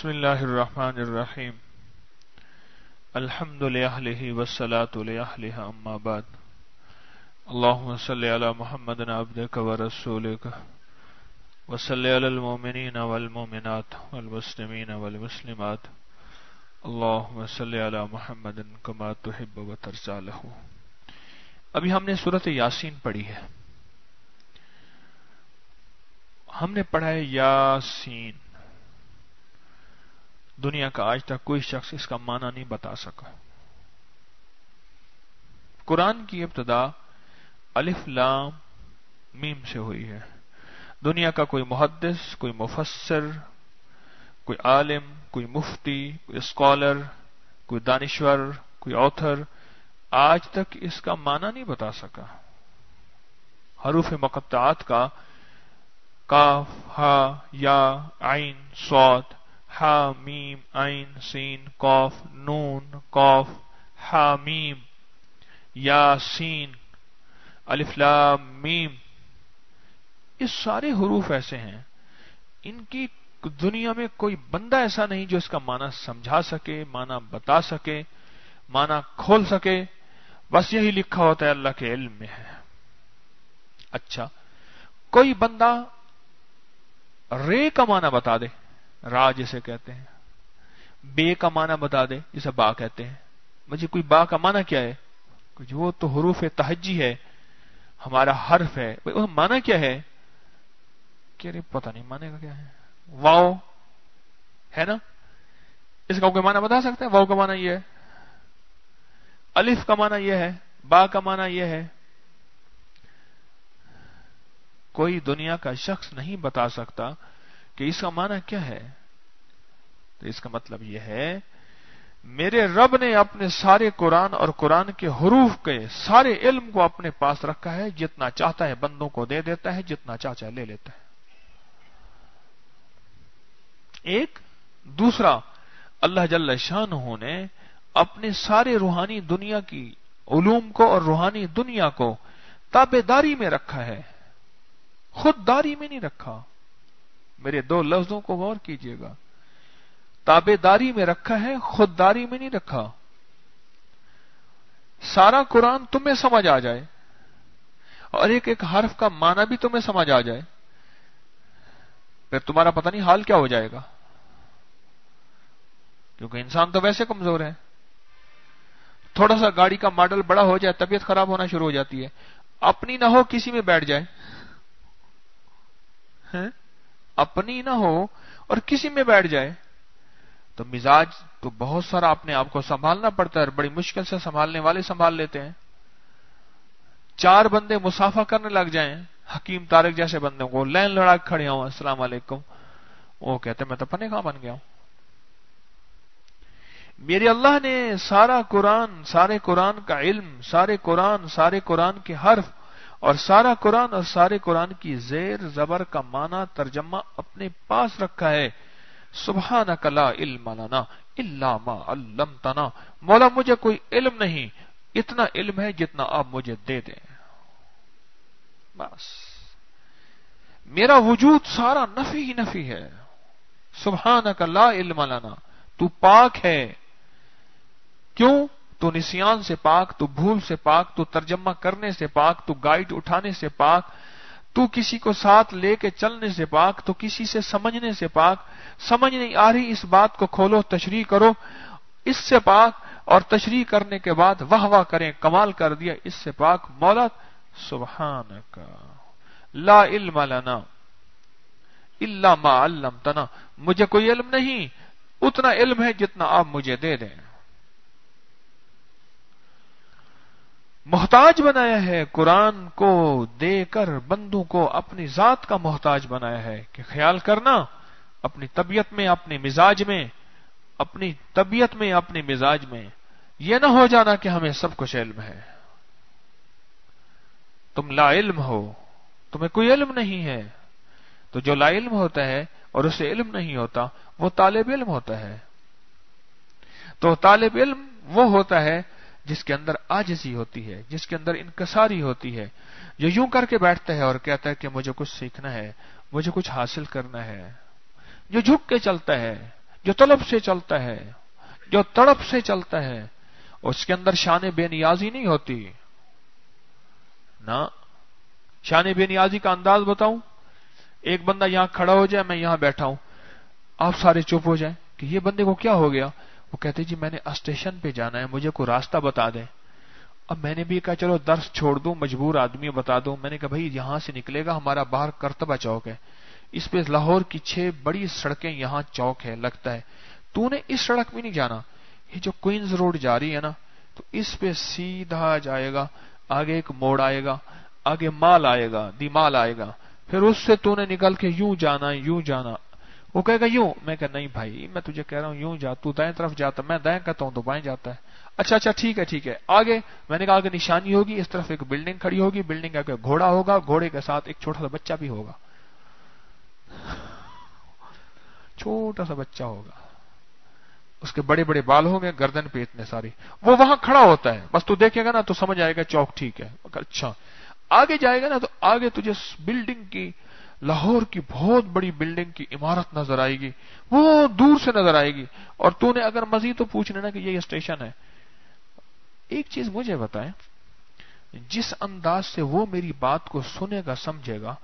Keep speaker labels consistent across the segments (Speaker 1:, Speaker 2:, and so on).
Speaker 1: بسم اللہ الرحمن الرحیم الحمد للہ والصلاة لأہلہ اما بعد اللہم صلی علی محمد عبدک ورسولک وصلی علی المؤمنین والمؤمنات والمسلمین والمسلمات اللہم صلی علی محمد کما تحب و ترضی لہ۔ ابھی ہم نے سورۃ یاسین پڑھی ہے، ہم نے پڑھا ہے یاسین۔ دنیا کا آج تک کوئی شخص اس کا معنی نہیں بتا سکا۔ قرآن کی ابتدا الف لام میم سے ہوئی ہے۔ دنیا کا کوئی محدث، کوئی مفسر، کوئی عالم، کوئی مفتی، کوئی اسکالر، کوئی دانشور، کوئی آتھر آج تک اس کا معنی نہیں بتا سکا۔ حروف مقطعات کا کاف، ہا، یا، عین، صاد، ہا، میم، عین، سین، قاف، نون، قاف، ہا، میم، یا، سین، الف لام میم، یہ سارے حروف ایسے ہیں، ان کی دنیا میں کوئی بندہ ایسا نہیں جو اس کا معنی سمجھا سکے، معنی بتا سکے، معنی کھول سکے۔ بس یہی لکھا ہوتا ہے، اللہ کے علم میں ہے۔ اچھا، کوئی بندہ رے کا معنی بتا دے، را جسے کہتے ہیں، بے کا معنی بتا دے جسے با کہتے ہیں۔ مجھے کوئی با کا معنی کیا ہے؟ وہ تو حروف تہجی ہے، ہمارا حرف ہے، وہ معنی کیا ہے؟ کہ پتہ نہیں معنی کا کیا ہے۔ واو ہے نا، اس کا کوئی معنی بتا سکتے ہیں؟ واو کا معنی یہ ہے، الف کا معنی یہ ہے، با کا معنی یہ ہے۔ کوئی دنیا کا شخص نہیں بتا سکتا کہ اس کا معنی کیا ہے۔ تو اس کا مطلب یہ ہے، میرے رب نے اپنے سارے قرآن اور قرآن کے حروف کے سارے علم کو اپنے پاس رکھا ہے، جتنا چاہتا ہے بندوں کو دے دیتا ہے، جتنا چاہتا ہے لے لیتا ہے۔ ایک دوسرا، اللہ جل شانہ نے اپنے سارے روحانی دنیا کی علوم کو اور روحانی دنیا کو تابعداری میں رکھا ہے، خود داری میں نہیں رکھا۔ میرے دو لفظوں کو غور کیجئے گا، تابعداری میں رکھا ہے، خود داری میں نہیں رکھا۔ سارا قرآن تمہیں سمجھ آ جائے اور ایک ایک حرف کا معنی بھی تمہیں سمجھ آ جائے، پھر تمہارا پتہ نہیں حال کیا ہو جائے گا، کیونکہ انسان تو ویسے کمزور ہے۔ تھوڑا سا گاڑی کا ماڈل بڑا ہو جائے، طبیعت خراب ہونا شروع ہو جاتی ہے، اپنی نہ ہو کسی میں بیٹھ جائے، اپنی نہ ہو اور کسی میں بیٹھ جائے، تو مزاج تو بہت سارا اپنے آپ کو سنبھالنا پڑتا ہے، اور بڑی مشکل سے سنبھالنے والے سنبھال لیتے ہیں۔ چار بندے مسافہ کرنے لگ جائیں، حکیم طارق جیسے بندوں کو لائن لڑا کے کھڑے ہوں، السلام علیکم، وہ کہتے ہیں میں تو پنے کہاں بن گیا ہوں۔ میرے اللہ نے سارا قرآن، سارے قرآن کا علم، سارے قرآن کے حرف اور سارا قرآن اور سارے قرآن کی زیر زبر کا معنی ترجمہ اپنے پاس رکھا ہے۔ سبحانک لا علم لنا الا ما علمتنا، مولا مجھے کوئی علم نہیں، اتنا علم ہے جتنا آپ مجھے دے دیں، بس۔ میرا وجود سارا نفی ہی نفی ہے۔ سبحانک لا علم لنا، تو پاک ہے، کیوں؟ تو نسیان سے پاک، تو بھول سے پاک، تو ترجمہ کرنے سے پاک، تو گائیڈ اٹھانے سے پاک، تو کسی کو ساتھ لے کے چلنے سے پاک، تو کسی سے سمجھنے سے پاک، سمجھ نہیں آ رہی اس بات کو کھولو، تشریح کرو، اس سے پاک، اور تشریح کرنے کے بعد واہ واہ کریں، کمال کر دیا، اس سے پاک مولا۔ سبحانک لا علم لنا الا ما علمتنا، مجھے کوئی علم نہیں، اتنا علم ہے جتنا آپ مجھے دے دیں۔ محتاج بنایا ہے قرآن کو دے کر، بندوں کو اپنی ذات کا محتاج بنایا ہے، کہ خیال کرنا اپنی طبیعت میں، اپنے مزاج میں، اپنی طبیعت میں، اپنے مزاج میں یہ نہ ہو جانا کہ ہمیں سب کچھ علم ہے۔ تم لا علم ہو، تمہیں کوئی علم نہیں ہے، تو جو لا علم ہوتا ہے اور اسے علم نہیں ہوتا وہ طالب علم ہوتا ہے۔ تو طالب علم وہ ہوتا ہے جس کے اندر عاجزی ہوتی ہے، جس کے اندر انکساری ہوتی ہے، جو یوں کر کے بیٹھتا ہے اور کہتا ہے کہ مجھے کچھ سیکھنا ہے، مجھے کچھ حاصل کرنا ہے، جو جھک کے چلتا ہے، जो तलब से चलता है, जो तड़प से चलता है, उसके अंदर शान बेनियाजी नहीं होती ना। शान बेनियाजी का अंदाज बताऊं, एक बंदा यहां खड़ा हो जाए, मैं यहां बैठा हूं, आप सारे चुप हो जाएं कि ये बंदे को क्या हो गया। वो कहते जी मैंने स्टेशन पे जाना है, मुझे कोई रास्ता बता दें। अब मैंने भी कहा चलो दर्स छोड़ दूं, मजबूर आदमी बता दूं। मैंने कहा भाई यहां से निकलेगा, हमारा बाहर करतबा चौक है, इस पे लाहौर की 6 बड़ी सड़कें, यहां चौक है लगता है, तूने इस सड़क में नहीं जाना, ये जो क्वींस रोड जा रही है ना, तो इस पे सीधा जाएगा, आगे एक मोड़ आएगा, आगे माल आएगा, दीमाल आएगा, फिर उससे तूने निकल के यूं जाना, यूं जाना। वो कहेगा यूं, मैं कह नहीं भाई मैं तुझे कह रहा हूं यूं जा, तू दाएं तरफ जाता, मैं दाएं कहता हूं तो बाएं जाता है। अच्छा अच्छा ठीक है ठीक है, आगे। मैंने कहा आगे निशानी होगी, इस तरफ एक बिल्डिंग खड़ी होगी, बिल्डिंग के आगे घोड़ा होगा, घोड़े के साथ एक छोटा सा बच्चा भी होगा, छोटा सा बच्चा होगा, उसके बड़े बड़े बाल होंगे, गर्दन पे इतने सारी। वो वहां खड़ा होता है, बस तू देखेगा ना तो समझ आएगा चौक ठीक है। अच्छा आगे जाएगा ना तो आगे तुझे बिल्डिंग की, लाहौर की बहुत बड़ी बिल्डिंग की इमारत नजर आएगी, वो दूर से नजर आएगी। और तूने अगर मजीद तो पूछ लेना कि ये स्टेशन है। एक चीज मुझे बताएं, जिस अंदाज से वो मेरी बात को सुनेगा समझेगा,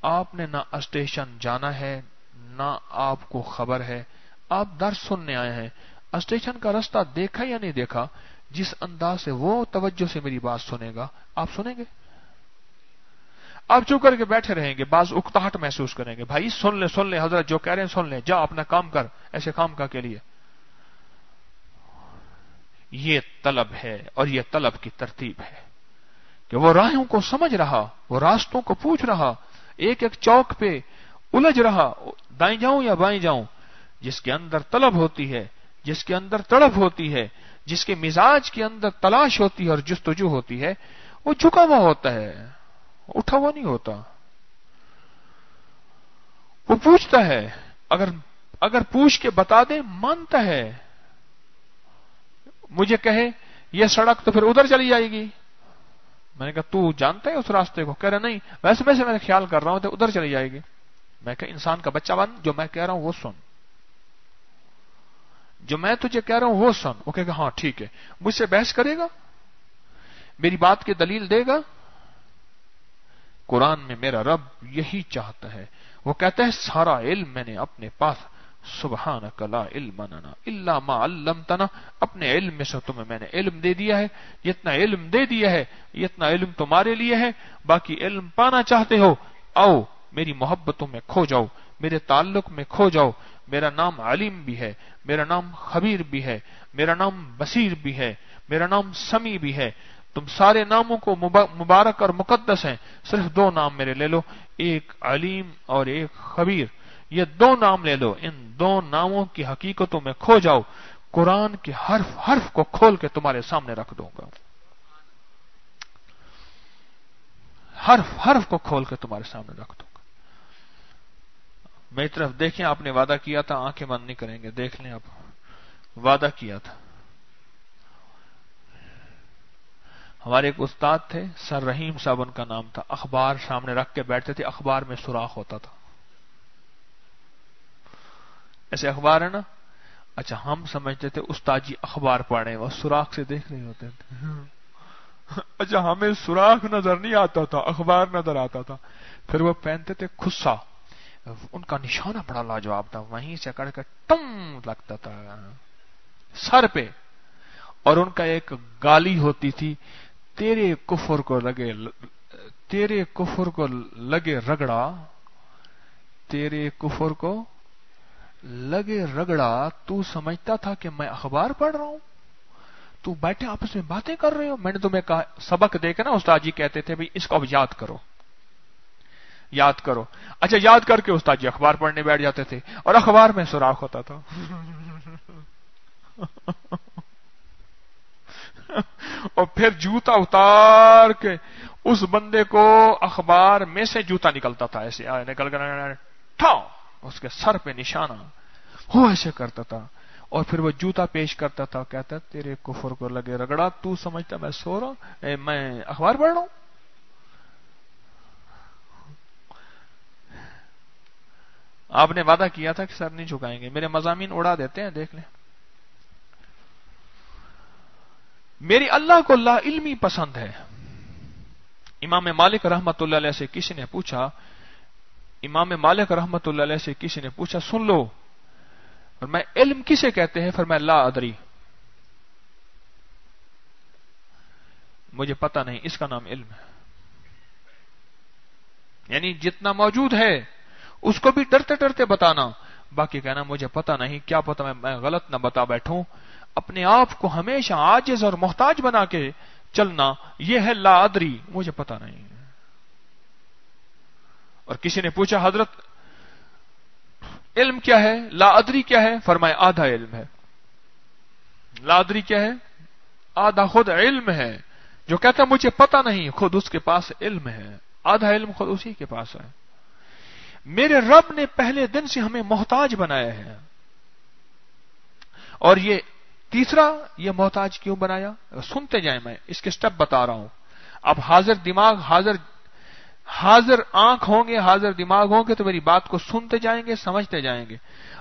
Speaker 1: आपने ना स्टेशन जाना है ना आपको खबर है, आप दर्स सुनने आए हैं, स्टेशन का रास्ता देखा या नहीं देखा, जिस अंदाज से वो तवज्जो से मेरी बात सुनेगा, आप सुनेंगे? आप चुप करके बैठे रहेंगे, बाज उकताहट महसूस करेंगे, भाई सुन ले हजरत जो कह रहे हैं सुन ले, जा अपना काम कर, ऐसे काम का के लिए। ये तलब है और ये तलब की तरतीब है कि वो राहों को समझ रहा, वो रास्तों को पूछ रहा, एक एक चौक पे उलझ रहा, दाएं जाऊं या बाएं जाऊं। जिसके अंदर तलब होती है, जिसके अंदर तड़प होती है, जिसके मिजाज के अंदर तलाश होती है और जुस्तजू होती है, वो झुका हुआ होता है, उठा हुआ नहीं होता। वो पूछता है, अगर पूछ के बता दे मानता है। मुझे कहे ये सड़क तो फिर उधर चली जाएगी, मैंने कहा तू जानता है उस रास्ते को? कह रहा नहीं, वैसे वैसे मैं ख्याल कर रहा हूं तो उधर चली जाएगी। मैं कहा इंसान का बच्चा बन, जो मैं कह रहा हूं वो सुन, जो मैं तुझे कह रहा हूं वो सुन। वो कहेगा हाँ ठीक है, मुझसे बहस करेगा, मेरी बात की दलील देगा। कुरान में मेरा रब यही चाहता है, वो कहता है सारा इल्म मैंने अपने पास, सुबहानक ला इल्म लना इल्ला मा अल्लमतना, अपने इल्म में से तुम्हें मैंने इल्म दे दिया है, जितना इल्म दे दिया है इतना इल्म तुम्हारे लिए है। बाकी इल्म पाना चाहते हो, आओ मेरी मोहब्बतों में खो जाओ, मेरे ताल्लुक में खो जाओ। मेरा नाम अलीम भी है, मेरा नाम खबीर भी है, मेरा नाम बसीर भी है, मेरा नाम समी भी है। तुम सारे नामों को मुबारक और मुकद्दस हैं, सिर्फ 2 नाम मेरे ले लो, एक अलीम और एक खबीर। ये 2 नाम ले लो, इन 2 नामों की हकीकतों में खो जाओ, कुरान के हर्फ हर्फ को खोल के तुम्हारे सामने रख दूंगा, हर्फ हर्फ को खोल के तुम्हारे सामने रख दूंगा। मेरी तरफ देखें, आपने वादा किया था, आंखें बंद नहीं करेंगे, देख लें, आप वादा किया था। हमारे एक उस्ताद थे, सर रहीम साहब उनका नाम था, अखबार सामने रख के बैठते थे, अखबार में सुराख होता था, ऐसे अखबार है ना। अच्छा हम समझते थे उस्ताद जी अखबार पढ़ रहे हैं, वो सुराख से देख रहे होते थे। अच्छा हमें सुराख नजर नहीं आता था, अखबार नजर आता था। फिर वो पहनते थे खुस्सा, उनका निशाना बड़ा लाजवाब था, वहीं से कड़ के टम लगता था सर पे, और उनका एक गाली होती थी, तेरे कुफर को लगे रगड़ा, तेरे कुफर को लगे रगड़ा, तू समझता था कि मैं अखबार पढ़ रहा हूं, तू बैठे आपस में बातें कर रहे हो। मैंने तुम्हें कहा सबक देकर ना, उस्ताद जी कहते थे भाई इसको अब याद करो, याद करो। अच्छा याद करके उस्ताद जी अखबार पढ़ने बैठ जाते थे, और अखबार में सुराख होता था। और फिर जूता उतार के उस बंदे को अखबार में से जूता निकलता था, ऐसे निकल कर ठाओ उसके सर पे निशाना हो, ऐसे करता था। और फिर वो जूता पेश करता था, कहता तेरे कुफर को लगे रगड़ा, तू समझता मैं सो रहा हूं, मैं अखबार पढ़ रहा हूं। آپ نے وعدہ کیا تھا کہ سر نہیں جھکائیں گے، میرے مضامین اڑا دیتے ہیں، دیکھ لیں۔ میری اللہ کو لا علمی پسند ہے۔ امام مالک رحمت اللہ علیہ سے کسی نے پوچھا، امام مالک رحمت اللہ علیہ سے کسی نے پوچھا سن لو، فرمایا علم کسے کہتے ہیں؟ فرمایا لا ادری، مجھے پتہ نہیں، اس کا نام علم ہے۔ یعنی جتنا موجود ہے اس کو بھی ڈرتے ڈرتے بتانا، باقی کہنا مجھے پتہ نہیں، کیا پتہ میں غلط نہ بتا بیٹھوں۔ اپنے آپ کو ہمیشہ عاجز اور محتاج بنا کے چلنا، یہ ہے لا ادری، مجھے پتہ نہیں۔ اور کسی نے پوچھا حضرت علم کیا ہے، لا ادری کیا ہے؟ فرمایا آدھا علم ہے۔ لا ادری کیا ہے؟ آدھا خود علم ہے، جو کہتا ہے مجھے پتہ نہیں، خود اس کے پاس علم ہے، آدھا علم خود اسی کے پاس ہے۔ میرے رب نے پہلے دن سے ہمیں محتاج بنایا ہے، اور یہ تیسرا، یہ محتاج کیوں بنایا؟ سنتے جائیں، میں اس کے سٹیپ بتا رہا ہوں۔ اب حاضر دماغ، حاضر آنکھ ہوں گے، حاضر دماغ ہوں گے تو میری بات کو سنتے جائیں گے، سمجھتے جائیں گے،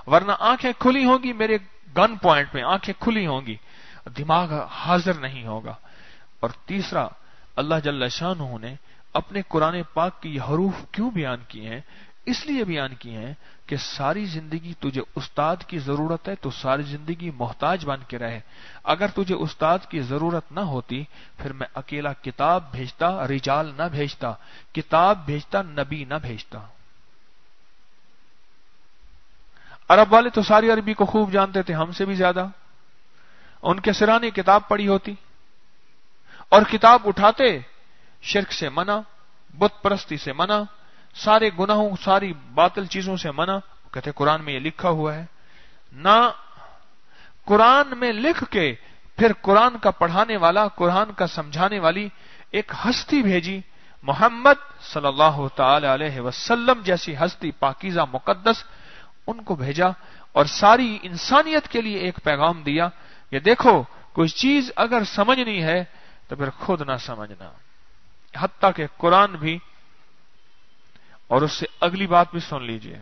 Speaker 1: ورنہ آنکھیں کھلی ہوں گی، میرے گن پوائنٹ پہ آنکھیں کھلی ہوں گی، دماغ حاضر نہیں ہوگا۔ اور تیسرا، اللہ جل شانہ نے اپنے قرآن پاک کی یہ حروف کیوں بیان کیے ہیں؟ اس لیے بیان کیے ہیں کہ ساری زندگی تجھے استاد کی ضرورت ہے تو ساری زندگی محتاج بن کے رہے۔ اگر تجھے استاد کی ضرورت نہ ہوتی پھر میں اکیلا کتاب بھیجتا، رجال نہ بھیجتا، کتاب بھیجتا، نبی نہ بھیجتا۔ عرب والے تو ساری عربی کو خوب جانتے تھے، ہم سے بھی زیادہ۔ ان کے سرانے کتاب پڑھی ہوتی اور کتاب اٹھاتے، شرک سے منع، بت پرستی سے منع، سارے گناہوں، ساری باطل چیزوں سے منع، کہتے قرآن میں یہ لکھا ہوا ہے نہ۔ قرآن میں لکھ کے پھر قرآن کا پڑھانے والا، قرآن کا سمجھانے والی ایک ہستی بھیجی، محمد صلی اللہ تعالی علیہ وسلم جیسی ہستی پاکیزہ مقدس، ان کو بھیجا اور ساری انسانیت کے لیے ایک پیغام دیا کہ دیکھو کوئی چیز اگر سمجھنی ہے تو پھر خود نہ سمجھنا۔ حتیٰ کہ قرآن بھی، اور اس سے اگلی بات بھی سن لیجئے،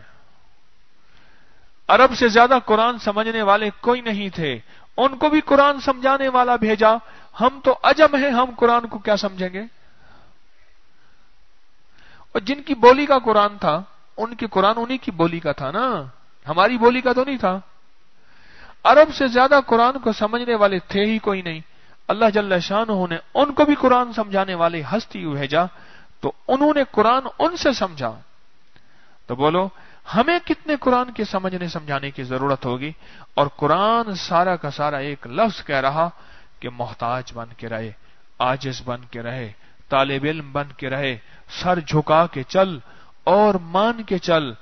Speaker 1: عرب سے زیادہ قرآن سمجھنے والے کوئی نہیں تھے، ان کو بھی قرآن سمجھانے والا بھیجا۔ ہم تو عجم ہیں، ہم قرآن کو کیا سمجھیں گے؟ اور جن کی بولی کا قرآن تھا، ان کی قرآن انہی کی بولی کا تھا نا، ہماری بولی کا تو نہیں تھا۔ عرب سے زیادہ قرآن کو سمجھنے والے تھے ہی کوئی نہیں۔ اللہ جل شانہ نے ان کو بھی قرآن سمجھانے والے ہستی بھیجا، تو انہوں نے قرآن ان سے سمجھا۔ تو بولو ہمیں کتنے قرآن کے سمجھنے سمجھانے کی ضرورت ہوگی؟ اور قرآن سارا کا سارا ایک لفظ کہہ رہا کہ محتاج بن کے رہے، عاجز بن کے رہے، طالب علم بن کے رہے، سر جھکا کے چل اور مان کے چل،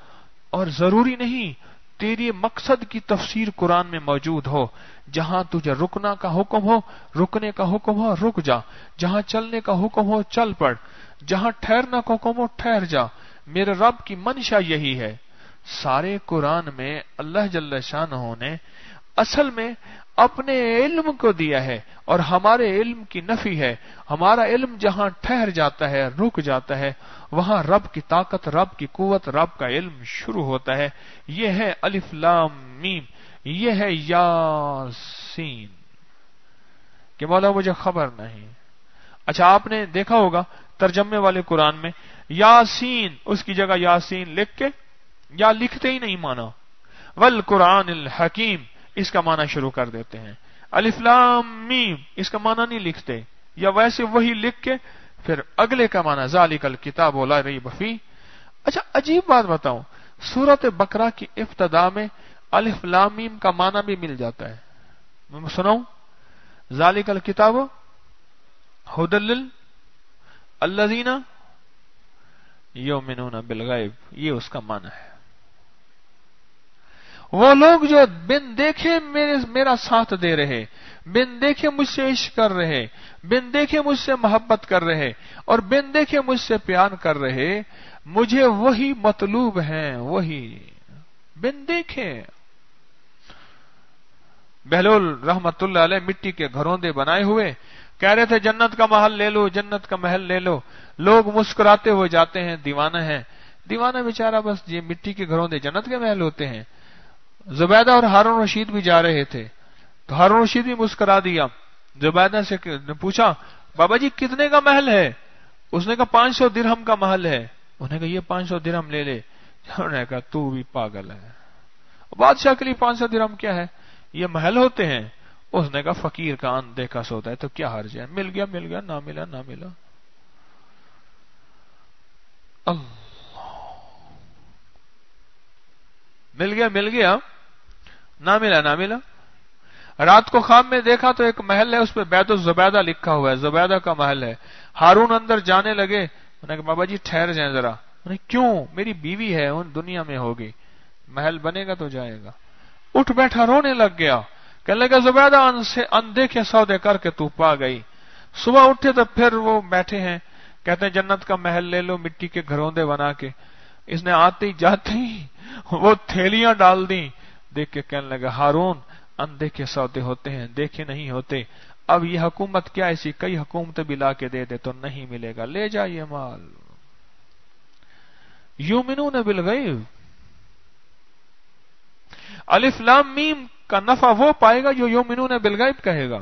Speaker 1: اور ضروری نہیں تیری مقصد کی تفسیر قرآن میں موجود ہو۔ جہاں تجھے رکنا کا حکم ہو، رکنے کا حکم ہو، رک جا۔ جہاں چلنے کا حکم ہو، چل پڑ۔ جہاں ٹھہرنا کا حکم ہو، ٹھہر جا۔ میرے رب کی منشا یہی ہے۔ سارے قرآن میں اللہ جل شانہ نے اصل میں اپنے علم کو دیا ہے، اور ہمارے علم کی نفی ہے۔ ہمارا علم جہاں ٹھہر جاتا ہے، رک جاتا ہے، وہاں رب کی طاقت، رب کی قوت، رب کا علم شروع ہوتا ہے۔ یہ ہے الف لام میم، یہ ہے یاسین کہ مولا مجھے خبر نہیں۔ اچھا آپ نے دیکھا ہوگا ترجمے والے قرآن میں یاسین اس کی جگہ یاسین لکھ کے، یا لکھتے ہی نہیں مانا، والقرآن الحکیم اس کا معنی شروع کر دیتے ہیں، الف لام میم اس کا معنی نہیں لکھتے، یا ویسے وہی لکھ کے پھر اگلے کا معنی ذالک الکتاب لا ریب فیہ۔ اچھا عجیب بات بتاؤں، سورۃ بقرہ کی ابتدا میں الف لام میم کا معنی بھی مل جاتا ہے۔ میں سناؤں، ذالک الکتاب ھدی للذین یؤمنون بالغیب، یہ اس کا معنی ہے۔ وہ لوگ جو بن دیکھے میرا ساتھ دے رہے، بن دیکھے مجھ سے عشق کر رہے، بن دیکھے مجھ سے محبت کر رہے، اور بن دیکھے مجھ سے پیار کر رہے، مجھے وہی مطلوب ہیں، وہی بن دیکھے۔ بہلول رحمت اللہ علیہ مٹی کے گھروندے بنائے ہوئے کہہ رہے تھے جنت کا محل لے لو، جنت کا محل لے لو۔ لوگ مسکراتے ہوئے جاتے ہیں، دیوانہ ہیں، دیوانہ بیچارہ، بس یہ مٹی کے گھروں دے جنت کے محل ہوتے ہیں۔ زبیدہ اور ہارون رشید بھی جا رہے تھے تو ہارون رشید بھی مسکرا دیا۔ زبیدہ سے پوچھا بابا جی کتنے کا محل ہے؟ اس نے کہا 500 درہم کا محل ہے۔ انہوں نے کہا یہ 500 درہم لے لے۔ انہوں نے کہا تو بھی پاگل ہے، بادشاہ کے لیے 500 درہم کیا ہے، یہ محل ہوتے ہیں۔ اس نے کہا فقیر کا ان دیکھا سوتا ہے تو کیا حرج ہے، مل گیا مل گیا، نہ ملا نہ ملا۔ اللہ، مل گیا مل گیا، نہ ملا نہ ملا۔ رات کو خواب میں دیکھا تو ایک محل ہے، اس پہ بیت الزبیدہ لکھا ہوا ہے، زبیدہ کا محل ہے۔ ہارون اندر جانے لگے، انہوں نے کہا بابا جی ٹھہر جائیں ذرا۔ انہوں نے کیوں؟ میری بیوی ہے، ان دنیا میں ہوگی، محل بنے گا تو جائے گا۔ اٹھ بیٹھا، رونے لگ گیا، کہنے لگا زبیدہ اندیکھے سودے کر کے تو پا گئی۔ صبح اٹھے تو پھر وہ بیٹھے ہیں، کہتے ہیں جنت کا محل لے لو مٹی کے گھروں دے بنا کے۔ اس نے آتے ہی جاتے ہی وہ تھیلیاں ڈال دیں، دیکھ کے کہنے لگا ہارون اندیکھے سودے ہوتے ہیں، دیکھے نہیں ہوتے۔ اب یہ حکومت کیا، ایسی کئی حکومتیں بھی لا کے دے دے تو نہیں ملے گا، لے جائیے مال۔ یؤمنون بالغیب، الف لام میم کا نفع وہ پائے گا جو یؤمنون بالغیب کہے گا۔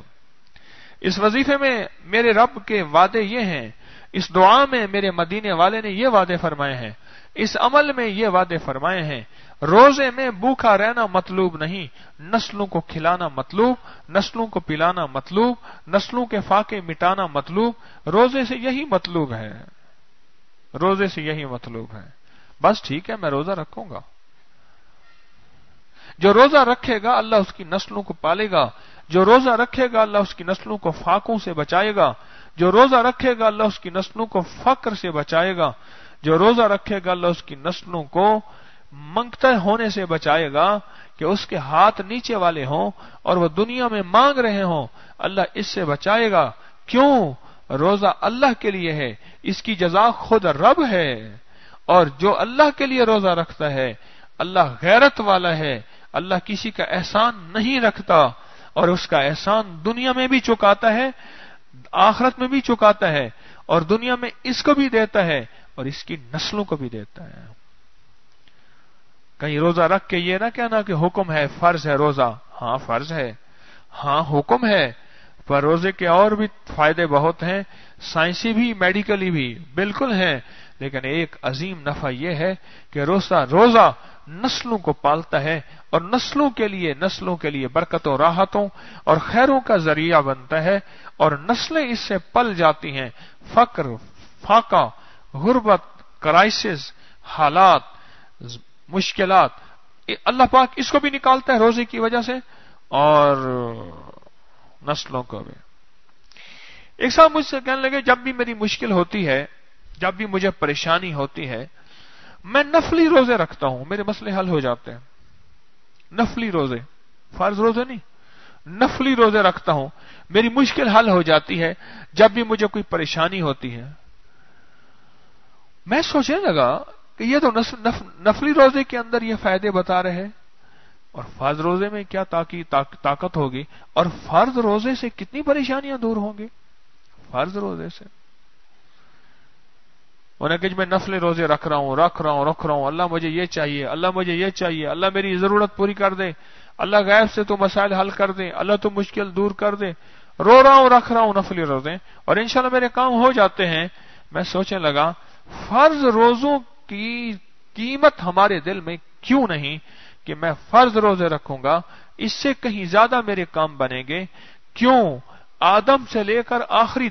Speaker 1: اس وظیفے میں میرے رب کے وعدے یہ ہیں، اس دعا میں میرے مدینے والے نے یہ وعدے فرمائے ہیں، اس عمل میں یہ وعدے فرمائے ہیں۔ روزے میں بھوکا رہنا مطلوب نہیں، نسلوں کو کھلانا مطلوب، نسلوں کو پلانا مطلوب، نسلوں کے فاقے مٹانا مطلوب۔ روزے سے یہی مطلوب ہے، روزے سے یہی مطلوب ہے۔ بس ٹھیک ہے میں روزہ رکھوں گا۔ جو روزہ رکھے گا اللہ اس کی نسلوں کو پالے گا، جو روزہ رکھے گا اللہ اس کی نسلوں کو فاقوں سے بچائے گا، جو روزہ رکھے گا اللہ اس کی نسلوں کو فقر سے بچائے گا، جو روزہ رکھے گا اللہ اس کی نسلوں کو منگتے ہونے سے بچائے گا کہ اس کے ہاتھ نیچے والے ہوں اور وہ دنیا میں مانگ رہے ہوں، اللہ اس سے بچائے گا۔ کیوں؟ روزہ اللہ کے لیے ہے، اس کی جزا خود رب ہے، اور جو اللہ کے لیے روزہ رکھتا ہے اللہ غیرت والا ہے، اللہ کسی کا احسان نہیں رکھتا، اور اس کا احسان دنیا میں بھی چکاتا ہے، آخرت میں بھی چکاتا ہے، اور دنیا میں اس کو بھی دیتا ہے اور اس کی نسلوں کو بھی دیتا ہے۔ کہیں روزہ رکھ کے یہ نہ کہنا کہ حکم ہے، فرض ہے روزہ۔ ہاں فرض ہے، ہاں حکم ہے، پر روزے کے اور بھی فائدے بہت ہیں، سائنسی بھی میڈیکلی بھی بالکل ہیں، لیکن ایک عظیم نفع یہ ہے کہ روزہ نسلوں کو پالتا ہے، اور نسلوں کے لیے برکتوں، راحتوں اور خیروں کا ذریعہ بنتا ہے، اور نسلیں اس سے پل جاتی ہیں۔ فقر، فاقہ، غربت، کرائسس، حالات، مشکلات، اللہ پاک اس کو بھی نکالتا ہے روزے کی وجہ سے، اور نسلوں کو بھی۔ ایک صاحب مجھ سے کہنے لگے جب بھی میری مشکل ہوتی ہے، جب بھی مجھے پریشانی ہوتی ہے، میں نفلی روزے رکھتا ہوں، میرے مسئلے حل ہو جاتے ہیں۔ نفلی روزے، فرض روزے نہیں، نفلی روزے رکھتا ہوں، میری مشکل حل ہو جاتی ہے جب بھی مجھے کوئی پریشانی ہوتی ہے۔ میں سوچنے لگا کہ یہ تو نفلی روزے کے اندر یہ فائدے بتا رہے ہیں، اور فرض روزے میں کیا طاقت ہوگی، اور فرض روزے سے کتنی پریشانیاں دور ہوں گی فرض روزے سے۔ انہیں کہ میں نفل روزے رکھ رہا ہوں، اللہ مجھے یہ چاہیے، اللہ مجھے یہ چاہیے، اللہ میری ضرورت پوری کر دے، اللہ غیب سے تو مسائل حل کر دے، اللہ تو مشکل دور کر دے، رو رہا ہوں، رکھ رہا ہوں نفلی روزے، اور انشاءاللہ میرے کام ہو جاتے ہیں۔ میں سوچنے لگا فرض روزوں کی قیمت ہمارے دل میں کیوں نہیں کہ میں فرض روزے رکھوں گا، اس سے کہیں زیادہ میرے کام بنیں گے۔ کیوں؟ آدم سے لے کر آخری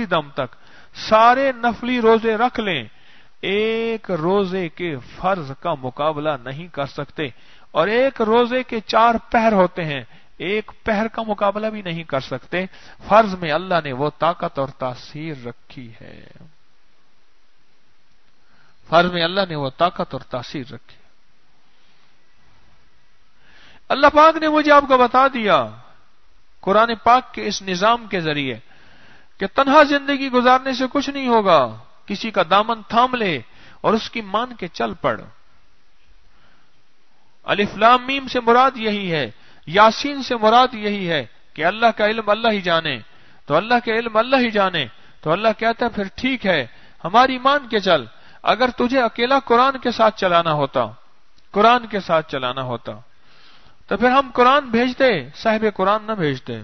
Speaker 1: دم تک سارے نفلی روزے رکھ لیں، ایک روزے کے فرض کا مقابلہ نہیں کر سکتے، اور ایک روزے کے 4 پہر ہوتے ہیں، ایک پہر کا مقابلہ بھی نہیں کر سکتے۔ فرض میں اللہ نے وہ طاقت اور تاثیر رکھی ہے، فرض میں اللہ نے وہ طاقت اور تاثیر رکھی۔ اللہ پاک نے مجھے آپ کو بتا دیا قرآن پاک کے اس نظام کے ذریعے کہ تنہا زندگی گزارنے سے کچھ نہیں ہوگا، کسی کا دامن تھام لے اور اس کی مان کے چل پڑ۔ الف لام میم سے مراد یہی ہے، یاسین سے مراد یہی ہے کہ اللہ کا علم اللہ ہی جانے، تو اللہ کے علم اللہ ہی جانے، تو اللہ کہتا ہے پھر ٹھیک ہے، ہماری مان کے چل. اگر تجھے اکیلا قرآن کے ساتھ چلانا ہوتا تو پھر ہم قرآن بھیجتے، صاحب قرآن نہ بھیجتے.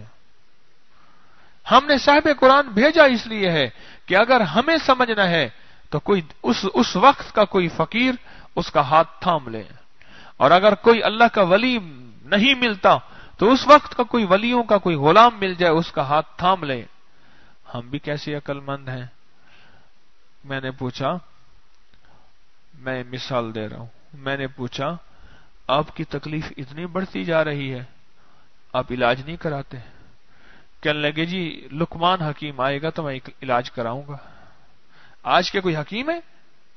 Speaker 1: ہم نے صاحب قرآن بھیجا اس لیے ہے کہ اگر ہمیں سمجھنا ہے تو کوئی اس وقت کا کوئی فقیر اس کا ہاتھ تھام لے، اور اگر کوئی اللہ کا ولی نہیں ملتا تو اس وقت کا کوئی ولیوں کا کوئی غلام مل جائے، اس کا ہاتھ تھام لے. ہم بھی کیسے عقل مند ہیں. میں نے پوچھا، میں مثال دے رہا ہوں، میں نے پوچھا آپ کی تکلیف اتنی بڑھتی جا رہی ہے، آپ علاج نہیں کراتے؟ کہنے لگے جی لقمان حکیم آئے گا تو میں علاج کراؤں گا. آج کے کوئی حکیم ہے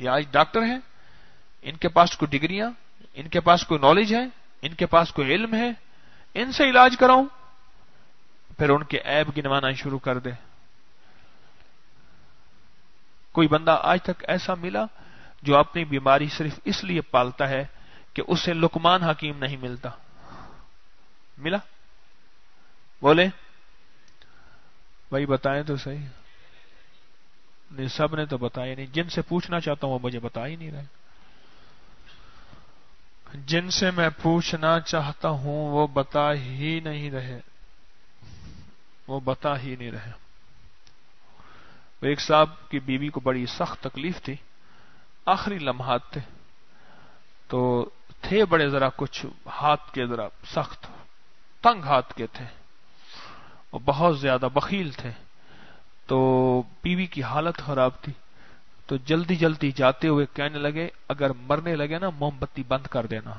Speaker 1: یا آج ڈاکٹر ہیں؟ ان کے پاس کوئی ڈگریاں، ان کے پاس کوئی نالج ہے، ان کے پاس کوئی علم ہے؟ ان سے علاج کراؤں؟ پھر ان کے عیب گنوانا شروع کر دے. کوئی بندہ آج تک ایسا ملا جو اپنی بیماری صرف اس لیے پالتا ہے کہ اسے لقمان حکیم نہیں ملتا؟ ملا؟ بولے بھائی، بتائیں تو صحیح. نہیں، سب نے تو بتایا نہیں. جن سے پوچھنا چاہتا ہوں وہ مجھے بتا ہی نہیں رہے. جن سے میں پوچھنا چاہتا ہوں وہ بتا ہی نہیں رہے. ایک صاحب کی بیوی کو بڑی سخت تکلیف تھی، آخری لمحات تھے، تو تھے بڑے ذرا کچھ ہاتھ کے ذرا سخت تنگ ہاتھ کے تھے اور بہت زیادہ بخیل تھے. تو بیوی کی حالت خراب تھی، تو جلدی جلدی جاتے ہوئے کہنے لگے اگر مرنے لگے نا موم بتی بند کر دینا.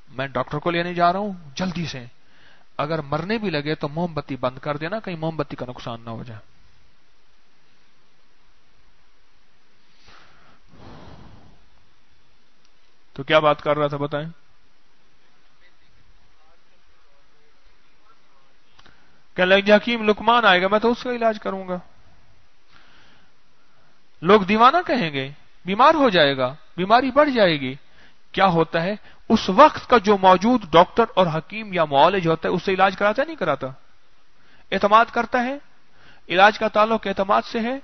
Speaker 1: میں ڈاکٹر کو لینے جا رہا ہوں، جلدی سے اگر مرنے بھی لگے تو موم بتی بند کر دینا، کہیں موم بتی کا نقصان نہ ہو جائے. تو کیا بات کر رہا تھا بتائیں؟ کہ لگ حکیم لقمان آئے گا میں تو اس کا علاج کروں گا. لوگ دیوانہ کہیں گے، بیمار ہو جائے گا، بیماری بڑھ جائے گی. کیا ہوتا ہے اس وقت کا جو موجود ڈاکٹر اور حکیم یا معالج ہوتا ہے اس سے علاج کراتا ہے نہیں کراتا؟ اعتماد کرتا ہے. علاج کا تعلق اعتماد سے ہے،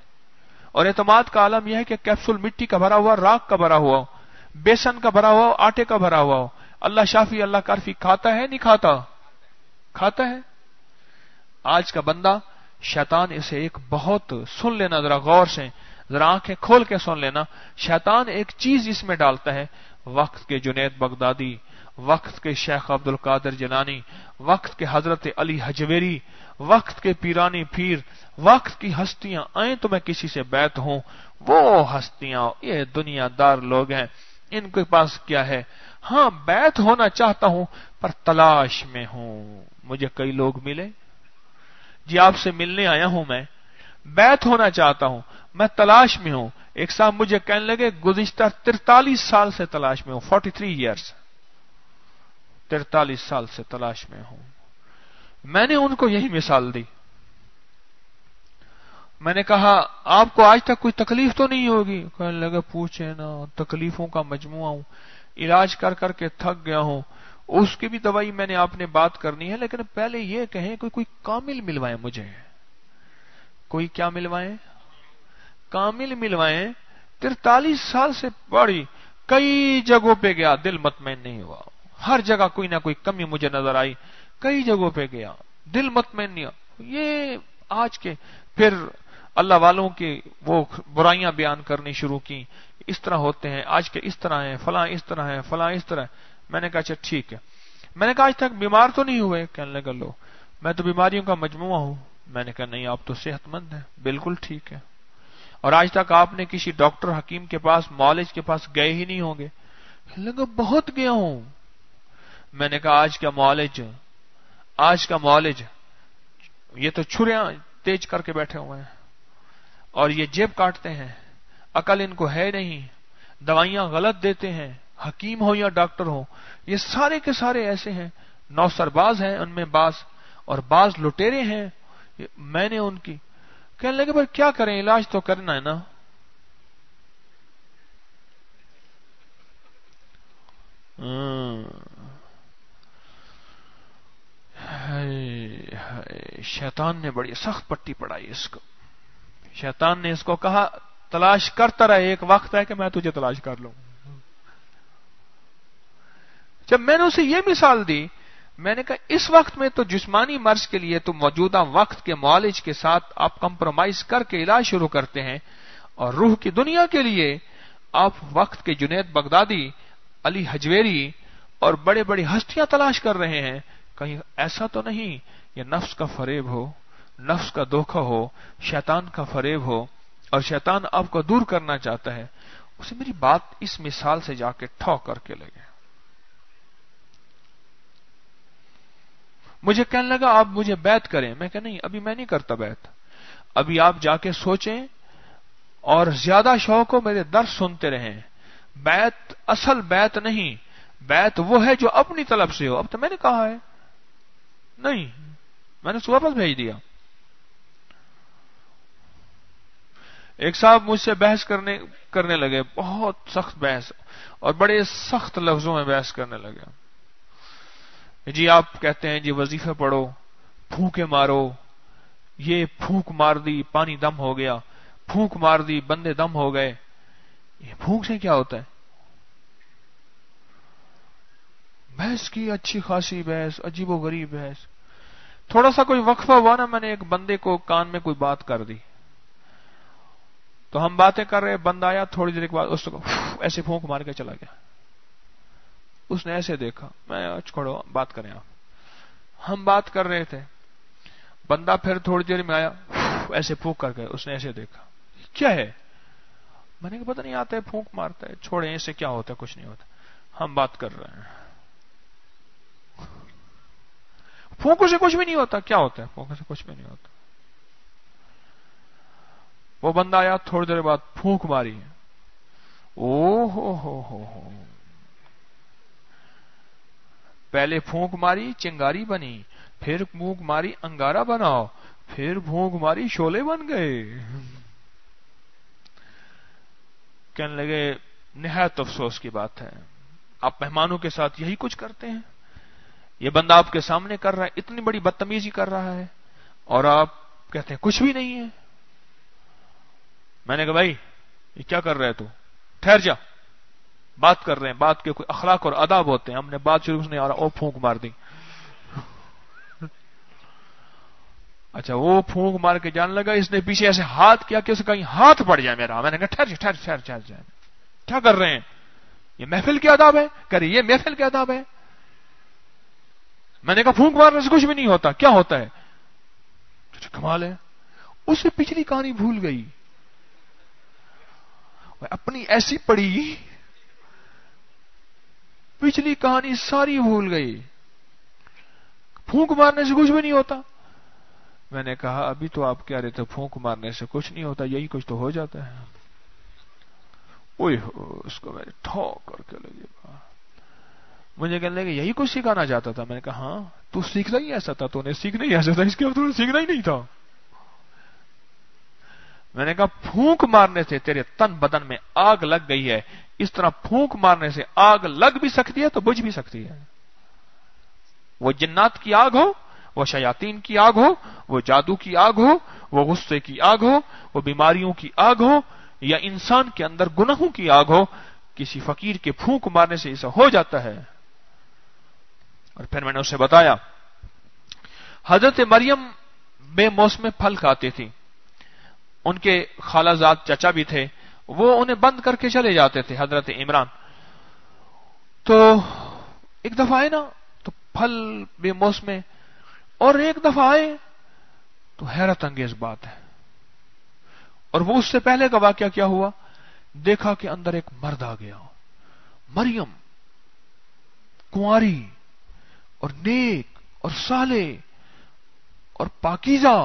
Speaker 1: اور اعتماد کا عالم یہ ہے کہ کیپسول مٹی کا بھرا ہوا، راکھ کا بھرا ہوا، بیسن کا بھرا ہوا، آٹے کا بھرا ہوا ہو. اللہ شافی اللہ کافی کھاتا ہے نہیں کھاتا؟ کھاتا ہے. آج کا بندہ شیطان اسے ایک بہت سن لینا ذرا غور سے، ذرا آنکھیں کھول کے سن لینا. شیطان ایک چیز اس میں ڈالتا ہے، وقت کے جنید بغدادی، وقت کے شیخ عبد القادر جیلانی، وقت کے حضرت علی حجویری، وقت کے پیرانی پیر، وقت کی ہستیاں آئیں تو میں کسی سے بیعت ہوں. وہ ہستیاں یہ دنیا دار لوگ ہیں، ان کے پاس کیا ہے؟ ہاں بیعت ہونا چاہتا ہوں پر تلاش میں ہوں. مجھے کئی لوگ ملے، جی آپ سے ملنے آیا ہوں، میں بیعت ہونا چاہتا ہوں، میں تلاش میں ہوں. ایک صاحب مجھے کہنے لگے گزشتہ 43 سال سے تلاش میں ہوں، 43 ایئرس، 43 سال سے تلاش میں ہوں. میں نے ان کو یہی مثال دی. میں نے کہا آپ کو آج تک کوئی تکلیف تو نہیں ہوگی؟ کہنے لگے پوچھے نا، تکلیفوں کا مجموعہ ہوں، علاج کر کر کے تھک گیا ہوں. اس کی بھی دوائی میں نے آپ نے بات کرنی ہے، لیکن پہلے یہ کہیں کہ کوئی کامل ملوائیں مجھے. کوئی کیا ملوائیں؟ کامل ملوائیں. 43 سال سے بڑی کئی جگہوں پہ گیا، دل مطمئن نہیں ہوا. ہر جگہ کوئی نہ کوئی کمی مجھے نظر آئی، کئی جگہوں پہ گیا، دل مطمئن نہیں ہوا. یہ آج کے پھر اللہ والوں کی وہ برائیاں بیان کرنی شروع کی، اس طرح ہوتے ہیں آج کے، اس طرح ہیں، فلاں اس طرح ہے، فلاں اس طرح ہے. میں نے کہا اچھا ٹھیک ہے. میں نے کہا آج تک بیمار تو نہیں ہوئے؟ کہنے لگا لو میں تو بیماریوں کا مجموعہ ہوں. میں نے کہا نہیں، آپ تو صحت مند ہیں، بالکل ٹھیک ہے. اور آج تک آپ نے کسی ڈاکٹر حکیم کے پاس، معالج کے پاس گئے ہی نہیں ہوں گے؟ کہنے لگا بہت گیا ہوں. میں نے کہا آج کا معالج یہ تو چھریاں تیز کر کے بیٹھے ہوئے ہیں اور یہ جیب کاٹتے ہیں، عقل ان کو ہے نہیں، دوائیاں غلط دیتے ہیں، حکیم ہو یا ڈاکٹر ہو، یہ سارے کے سارے ایسے ہیں. نوسرباز ہیں ان میں بعض، اور بعض لٹیرے ہیں. میں نے ان کی کہنے لگے پر کیا کریں، علاج تو کرنا ہے نا. شیطان نے بڑی سخت پٹی پڑائی اس کو. शैतान ने इसको कहा तलाश करता रहा, एक वक्त है कि मैं तुझे तलाश कर लूं। जब मैंने उसे यह मिसाल दी, मैंने कहा इस वक्त में तो जिस्मानी मर्ज के लिए तो मौजूदा वक्त के मुआलिज के साथ आप कंप्रोमाइज करके इलाज शुरू करते हैं, और रूह की दुनिया के लिए आप वक्त के जुनैद बगदादी, अली हजवेरी और बड़े बड़ी हस्तियां तलाश कर रहे हैं। कहीं ऐसा तो नहीं ये नफ्स का फरेब हो, नफ्स का धोखा हो, शैतान का फरेब हो और शैतान आपको दूर करना चाहता है। उसे मेरी बात इस मिसाल से जाके ठोक करके लगे। मुझे कहने लगा आप मुझे बैत करें। मैं कहा नहीं, अभी मैं नहीं करता बैत, अभी आप जाके सोचें और ज्यादा शौक हो मेरे दर्स सुनते रहें। बैत असल बैत नहीं, बैत वो है जो अपनी तरफ से हो। अब तो मैंने कहा है नहीं, मैंने उसको वापस भेज दिया। एक साहब मुझसे बहस करने लगे, बहुत सख्त बहस, और बड़े सख्त लफ्जों में बहस करने लगे। जी आप कहते हैं जी वजीफे पढ़ो, फूंके मारो, ये फूंक मार दी पानी दम हो गया, फूंक मार दी बंदे दम हो गए। ये फूंक से क्या होता है? बहस की अच्छी खासी बहस, अजीबो गरीब बहस। थोड़ा सा कोई वक्फा हुआ ना, मैंने एक बंदे को कान में कोई बात कर दी, तो हम बातें कर रहे, बंदा आया, थोड़ी देर के बाद उसको ऐसे फूंक मार के चला गया। उसने ऐसे देखा, मैं छोड़ो बात करें आप। हम बात कर रहे थे, बंदा फिर थोड़ी देर में आया, ऐसे फूंक करके उसने ऐसे देखा, क्या है? मैंने कहा पता नहीं, आता है फूंक मारता है, छोड़े इससे क्या होता है, कुछ नहीं होता, हम बात कर रहे हैं। फूंकों से कुछ भी नहीं होता, क्या होता है? फूंकों से कुछ भी नहीं होता। वो बंदा आया, थोड़ी देर बाद फूंक मारी, ओ हो, पहले फूंक मारी चिंगारी बनी, फिर फूंक मारी अंगारा बनाओ, फिर फूंक मारी शोले बन गए। कहने लगे निहायत अफसोस की बात है, आप मेहमानों के साथ यही कुछ करते हैं। ये बंदा आपके सामने कर रहा है, इतनी बड़ी बदतमीजी कर रहा है, और आप कहते हैं कुछ भी नहीं है। मैंने कहा भाई ये क्या कर रहे तू, ठहर जा, बात कर रहे हैं, बात के कोई अखलाक और अदाब होते हैं। हमने बात शुरू नहीं आ रहा, ओ फूंक मार दी। अच्छा वो फूंक मार के जाने लगा, इसने पीछे ऐसे हाथ किया कि उसे कहीं हाथ पड़ जाए मेरा। मैंने कहा ठहर जाए, क्या कर रहे हैं, ये महफिल के आदाब है? कह रही ये महफिल के आदाब है। मैंने कहा फूंक मारने से कुछ भी नहीं होता, क्या होता है? कमाल है, उसे पिछली कहानी भूल गई, अपनी ऐसी पड़ी, पिछली कहानी सारी भूल गई। फूंक मारने से कुछ भी नहीं होता। मैंने कहा अभी तो आप कह रहे थे फूंक मारने से कुछ नहीं होता, यही कुछ तो हो जाता है। ओए हो, उसको मैंने ठोक करके लगे। मुझे कहने लगे यही कुछ सिखाना चाहता था। मैंने कहा हाँ, तू सीखना ही ऐसा था, तूने सीखना ही ऐसा था, इसके बाद सीखना ही नहीं था। मैंने कहा फूंक मारने से तेरे तन बदन में आग लग गई है, इस तरह फूंक मारने से आग लग भी सकती है तो बुझ भी सकती है। वो जिन्नात की आग हो, वो शयातीन की आग हो, वो जादू की आग हो, वो गुस्से की आग हो, वो बीमारियों की आग हो, या इंसान के अंदर गुनाहों की आग हो, किसी फकीर के फूंक मारने से ऐसा हो जाता है। और फिर मैंने उसे बताया हजरत मरियम बेमौसमे फल खाती थी, उनके खालाजाद चचा भी थे, वो उन्हें बंद करके चले जाते थे, हजरत इमरान। तो एक दफा आए ना तो फल बेमौसमे, और एक दफा आए तो हैरत अंगेज बात है। और वो उससे पहले का वाकया क्या हुआ, देखा कि अंदर एक मर्द आ गया, मरियम कुंवारी और नेक और साले और पाकीजा,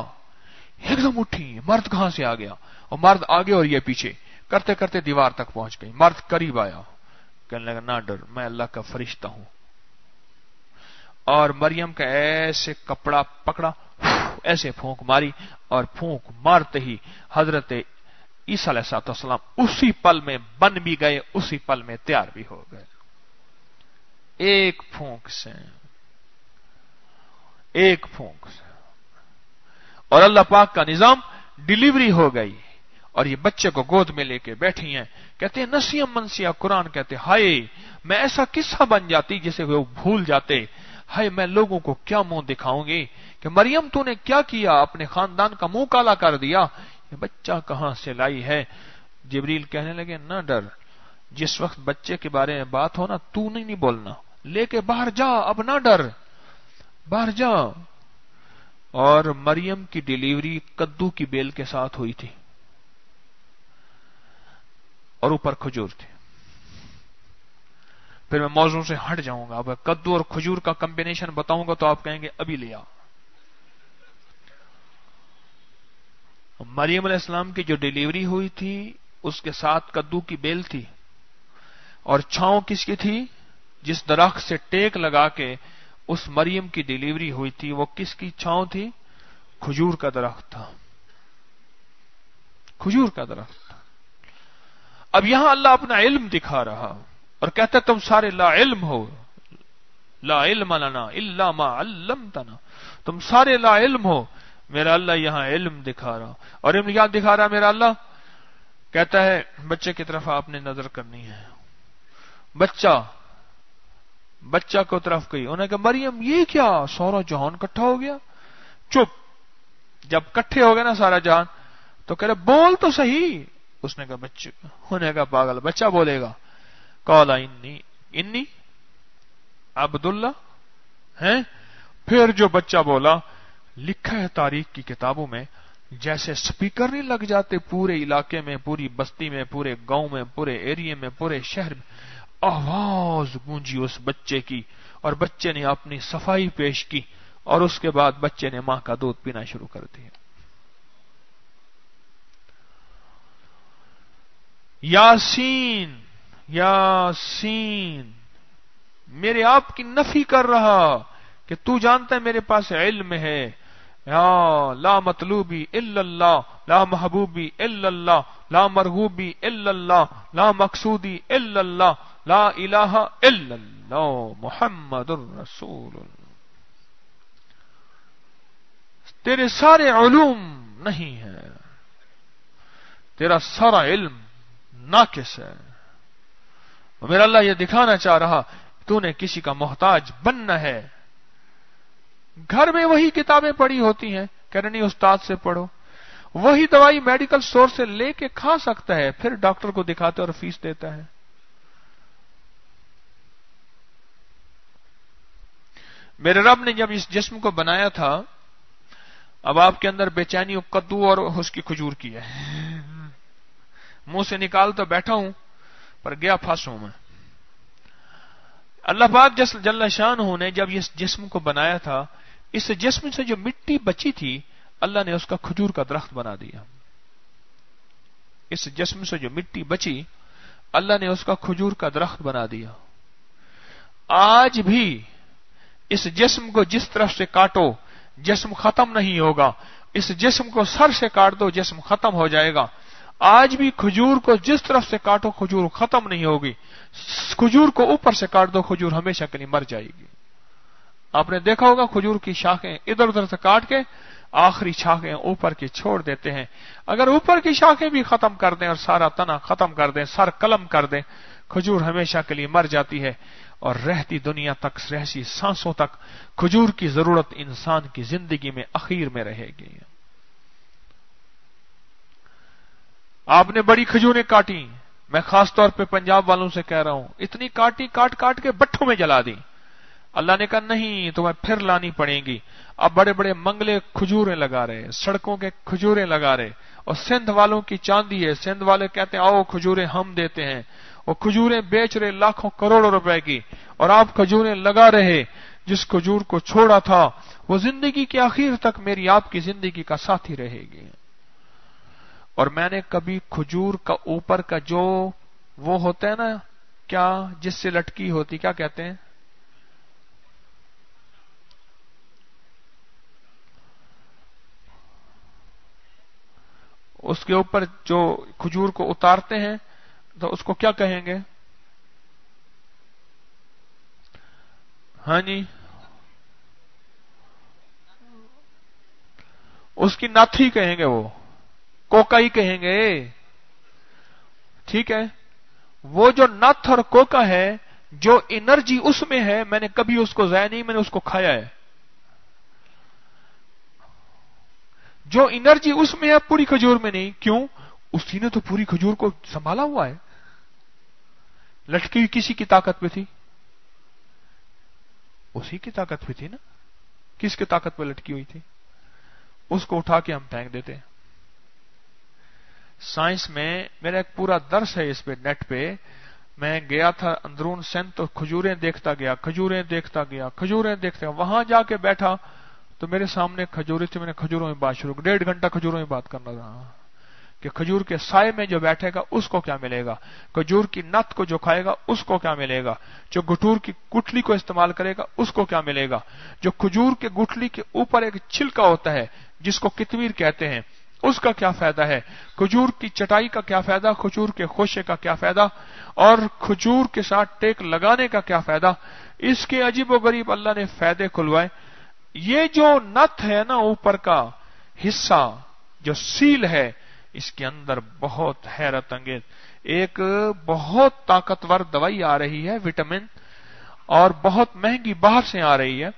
Speaker 1: एकदम उठी, मर्द कहां से आ गया? और मर्द आगे और ये पीछे करते करते दीवार तक पहुंच गई। मर्द करीब आया, कहने लगा ना डर, मैं अल्लाह का फरिश्ता हूं। और मरियम का ऐसे कपड़ा पकड़ा, ऐसे फूंक मारी, और फूंक मारते ही हजरत ईसा अलैहिस्सलाम उसी पल में बन भी गए, उसी पल में तैयार भी हो गए, एक फूंक से, एक फूंक से। और अल्लाह पाक का निजाम डिलीवरी हो गई और ये बच्चे को गोद में लेके बैठी हैं, कहते हैं नसिया मनसिया, कुरान कहते हाय मैं ऐसा किस्सा बन जाती जिसे वो भूल जाते, हाय मैं लोगों को क्या मुंह दिखाऊंगी कि मरियम तूने क्या किया, अपने खानदान का मुंह काला कर दिया, ये बच्चा कहां से लाई है। जिब्रील कहने लगे ना डर, जिस वक्त बच्चे के बारे में बात हो ना तू नहीं बोलना, लेके बाहर जा, अब ना डर, बाहर जा। और मरियम की डिलीवरी कद्दू की बेल के साथ हुई थी और ऊपर खजूर थी। फिर मैं मौजू से हट जाऊंगा, अब कद्दू और खजूर का कॉम्बिनेशन बताऊंगा तो आप कहेंगे अभी ले आओ। मरियम अलैहिस्सलाम की जो डिलीवरी हुई थी उसके साथ कद्दू की बेल थी, और छांव किसकी थी, जिस दरख्त से टेक लगा के उस मरियम की डिलीवरी हुई थी वो किसकी छांव थी, खजूर का दरख्त था, खजूर का दरख्त था। अब यहां अल्लाह अपना इल्म दिखा रहा और कहता तुम सारे ला इल्म हो, ला इल्म लना इल्ला मा अल्लमतना, तुम सारे ला इल्म हो। मेरा अल्लाह यहां इल्म दिखा रहा, और इल्म क्या दिखा रहा मेरा अल्लाह, कहता है बच्चे की तरफ आपने नजर करनी है। बच्चा को तरफ गई, उन्होंने कहा मरियम ये क्या, सारा जहान इकट्ठा हो गया। चुप, जब इकट्ठे हो गए ना सारा जहान तो कह रहे बोल तो सही। उसने कहा बच्चे, उन्होंने कहा पागल बच्चा बोलेगा। कौला इन्नी अब्दुल्ला है। फिर जो बच्चा बोला, लिखा है तारीख की किताबों में, जैसे स्पीकर नहीं लग जाते पूरे इलाके में, पूरी बस्ती में, पूरे गांव में, पूरे एरिया में, पूरे शहर में, आवाज गूंजी उस बच्चे की, और बच्चे ने अपनी सफाई पेश की, और उसके बाद बच्चे ने मां का दूध पीना शुरू कर दिया। यासीन यासीन, मेरे आप की नफी कर रहा कि तू जानता है मेरे पास इल्म है। या ला मतलूबी इल्लल्लाह, ला महबूबी इल्लल्लाह, ला मरगूबी इल्लल्लाह, ला मकसूदी इल्लल्लाह, ला इलाहा इल्लल्लाह मुहम्मदुर रसूलुल्लाह। तेरे सारे उलूम नहीं है, तेरा सारा इल्म नाकिस है। मेरा अल्लाह यह दिखाना चाह रहा तूने किसी का मोहताज बनना है। घर में वही किताबें पड़ी होती हैं, कह रहे नहीं उस्ताद से पढ़ो। वही दवाई मेडिकल स्टोर से लेके खा सकता है, फिर डॉक्टर को दिखाते और फीस देता है। मेरे रब ने जब इस जिस्म को बनाया था, अब आपके अंदर बेचैनी कद्दू और उसकी खजूर की है। मुंह से निकाल तो बैठा हूं पर गया फंस हूं मैं। अल्लाह पाक जल्ल शानहू ने जब इस जिस्म को बनाया था, इस जिस्म से जो मिट्टी बची थी अल्लाह ने उसका खजूर का दरख्त बना दिया। इस जिस्म से जो मिट्टी बची अल्लाह ने उसका खजूर का दरख्त बना दिया। आज भी इस जिस्म को जिस तरफ से काटो जिस्म खत्म नहीं होगा, इस जिस्म को सर से काट दो जिस्म खत्म हो जाएगा। आज भी खजूर को जिस तरफ से काटो खजूर खत्म नहीं होगी, खजूर को ऊपर से काट दो खजूर हमेशा के लिए मर जाएगी। आपने देखा होगा खजूर की शाखें इधर उधर से काट के आखिरी शाखें ऊपर की छोड़ देते हैं। अगर ऊपर की शाखें भी खत्म कर दें और सारा तना खत्म कर दें, सर कलम कर दें, खजूर हमेशा के लिए मर जाती है और रहती दुनिया तक, रहती सांसों तक खजूर की जरूरत इंसान की जिंदगी में आखिर में रहेगी। आपने बड़ी खजूरें काटी, मैं खास तौर पे पंजाब वालों से कह रहा हूं, इतनी काटी काट काट के भट्ठों में जला दी। अल्लाह ने कहा नहीं तुम्हें फिर लानी पड़ेगी। अब बड़े बड़े मंगले खजूरें लगा रहे, सड़कों के खजूरें लगा रहे, और सिंध वालों की चांदी है। सिंध वाले कहते हैं आओ खजूरें हम देते हैं, वो खजूरें बेच रहे लाखों करोड़ों रुपए की, और आप खजूरें लगा रहे। जिस खजूर को छोड़ा था वो जिंदगी के आखिर तक मेरी आपकी जिंदगी का साथी रहेगी। और मैंने कभी खजूर का ऊपर का जो वो होता है ना, क्या जिससे लटकी होती, क्या कहते हैं, उसके ऊपर जो खजूर को उतारते हैं तो उसको क्या कहेंगे? हाँ जी, उसकी नाथी कहेंगे वो। कोका ही कहेंगे। ठीक है, वो जो नथ और कोका है, जो एनर्जी उसमें है, मैंने कभी उसको ज़ाया नहीं, मैंने उसको खाया है। जो एनर्जी उसमें है पूरी खजूर में नहीं। क्यों? उसी ने तो पूरी खजूर को संभाला हुआ है। लटकी हुई किसी की ताकत पे थी? उसी की ताकत पे थी ना। किसकी ताकत पे लटकी हुई थी? उसको उठा के हम फेंक देते हैं। साइंस में मेरा एक पूरा दर्स है इस पे, नेट पे। मैं गया था अंदरून सिंध, तो खजूरें देखता गया, खजूरें देखता गया, खजूरें देखता गया। वहां जाके बैठा तो मेरे सामने खजूरें थी। मैंने खजूरों में बात शुरू, 1.5 घंटा खजूरों में बात करना रहा कि खजूर के साए में जो बैठेगा उसको क्या मिलेगा, खजूर की नथ को जो खाएगा उसको क्या मिलेगा, जो खजूर की गुठली को इस्तेमाल करेगा उसको क्या मिलेगा, जो खजूर के गुठली के ऊपर एक छिलका होता है जिसको कितवीर कहते हैं, उसका क्या फायदा है, खजूर की चटाई का क्या फायदा, खजूर के खोशे का क्या फायदा, और खजूर के साथ टेक लगाने का क्या फायदा। इसके अजीबोगरीब अल्लाह ने फायदे खुलवाए। ये जो नथ है ना, ऊपर का हिस्सा जो सील है, इसके अंदर बहुत हैरत अंगेज एक बहुत ताकतवर दवाई आ रही है, विटामिन, और बहुत महंगी बाहर से आ रही है।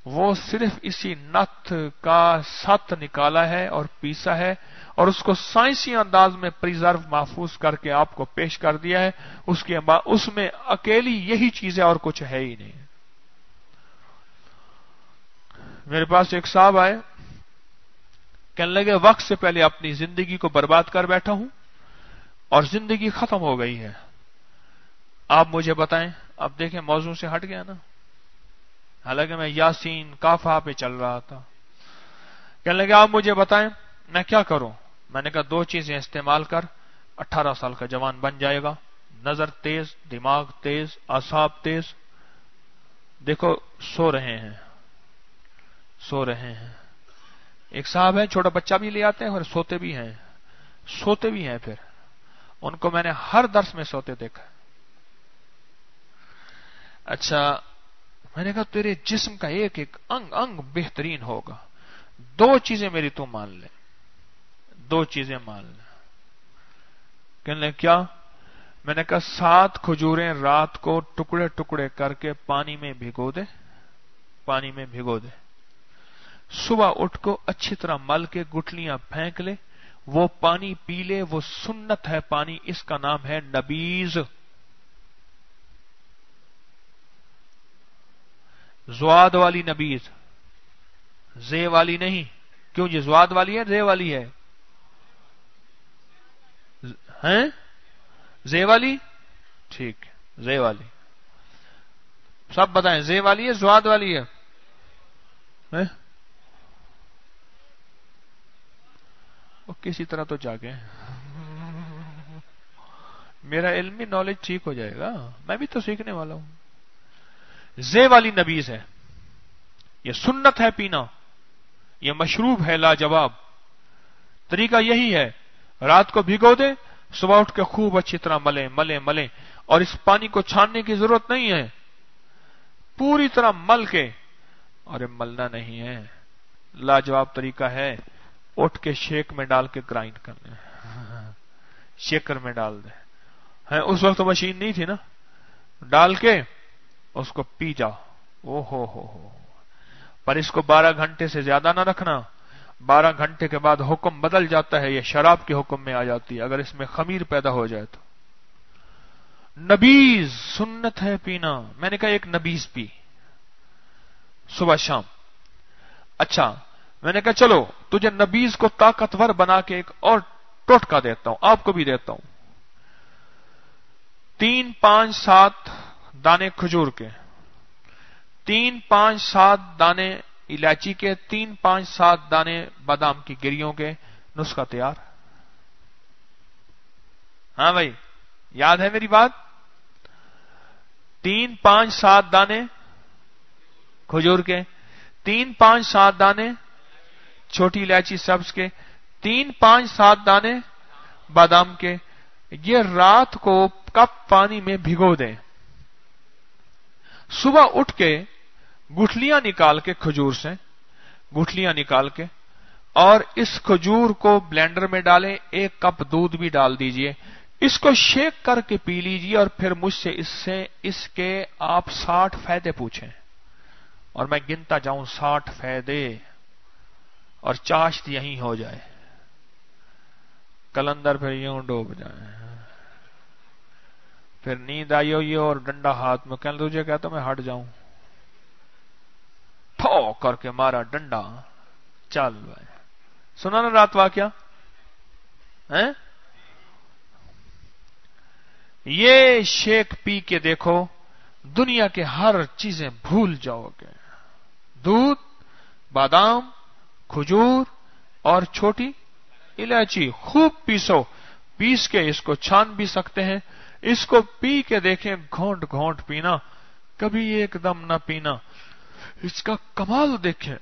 Speaker 1: वो सिर्फ इसी नथ का सत निकाला है और पीसा है और उसको साइंसी अंदाज में प्रिजर्व महफूज करके आपको पेश कर दिया है। उसके बाद उसमें अकेली यही चीज है और कुछ है ही नहीं। मेरे पास एक साहब आए, कहने लगे वक्त से पहले अपनी जिंदगी को बर्बाद कर बैठा हूं और जिंदगी खत्म हो गई है, आप मुझे बताएं। अब देखें मौजू से हट गया ना, हालांकि मैं यासीन काफा पे चल रहा था। कहने लगे आप मुझे बताएं मैं क्या करूं। मैंने कहा 2 चीजें इस्तेमाल कर, 18 साल का जवान बन जाएगा, नजर तेज, दिमाग तेज, आसाब तेज। देखो सो रहे हैं, सो रहे हैं। एक साहब है, छोटा बच्चा भी ले आते हैं और सोते भी हैं, सोते भी हैं। फिर उनको मैंने हर दर्स में सोते देखा। अच्छा, मैंने कहा तेरे जिस्म का एक एक अंग अंग बेहतरीन होगा, 2 चीजें मेरी तू मान ले, 2 चीजें मान ले। कहने लगे क्या? मैंने कहा 7 खजूरें रात को टुकड़े टुकड़े करके पानी में भिगो दे, पानी में भिगो दे, सुबह उठ को अच्छी तरह मल के गुठलियां फेंक ले, वो पानी पी ले, वो सुन्नत है पानी, इसका नाम है नबीज। ज़्वाद वाली नबीज, जे वाली नहीं। क्यों जी, ज़्वाद वाली है, जे वाली है? हैं? जे वाली? ठीक है, जे वाली। सब बताएं, जे वाली है, ज़्वाद वाली है? हैं? वो किसी तरह तो जागे, मेरा इल्मी नॉलेज ठीक हो जाएगा, मैं भी तो सीखने वाला हूं। जे वाली नबीज है, ये सुन्नत है पीना, ये मशरूब है लाजवाब। तरीका यही है, रात को भिगो दे, सुबह उठ के खूब अच्छी तरह मले मले मले, और इस पानी को छानने की जरूरत नहीं है, पूरी तरह मल के, अरे मलना नहीं है, लाजवाब तरीका है, उठ के शेक में डाल के ग्राइंड करने, शेकर में डाल दे। है उस वक्त तो मशीन नहीं थी ना, डाल के उसको पी जाओ। ओ हो। पर इसको 12 घंटे से ज्यादा ना रखना, 12 घंटे के बाद हुक्म बदल जाता है, यह शराब के हुक्म में आ जाती है अगर इसमें खमीर पैदा हो जाए तो। नबीज सुन्नत है पीना। मैंने कहा एक नबीज पी सुबह शाम। अच्छा, मैंने कहा चलो तुझे नबीज को ताकतवर बना के एक और टोटका देता हूं, आपको भी देता हूं। 3, 5, 7 दाने खजूर के, 3, 5, 7 दाने इलायची के, 3, 5, 7 दाने बादाम की गिरियों के, नुस्खा तैयार। हां भाई, याद है मेरी बात? 3, 5, 7 दाने खजूर के, 3, 5, 7 दाने छोटी इलायची सब्ज के, 3, 5, 7 दाने बादाम के। ये रात को कप पानी में भिगो दें, सुबह उठ के गुठलियां निकाल के, खजूर से गुठलियां निकाल के, और इस खजूर को ब्लेंडर में डालें, 1 कप दूध भी डाल दीजिए, इसको शेक करके पी लीजिए और फिर मुझसे इसके आप 60 फायदे पूछें और मैं गिनता जाऊं 60 फायदे और चाश्त यहीं हो जाए, कलंदर फिर यूं डूब जाए, फिर नींद आई हो ये और डंडा हाथ में, कहने तुझे कहता मैं हट जाऊं, ठो करके मारा डंडा, चल भाई। सुना ना रात वाकया है? ये शेक पी के देखो, दुनिया के हर चीजें भूल जाओगे। दूध, बादाम, खजूर और छोटी इलायची खूब पीसो, पीस के इसको छान भी सकते हैं, इसको पी के देखें, घोंट घोंट पीना, कभी एकदम ना पीना। इसका कमाल देखें,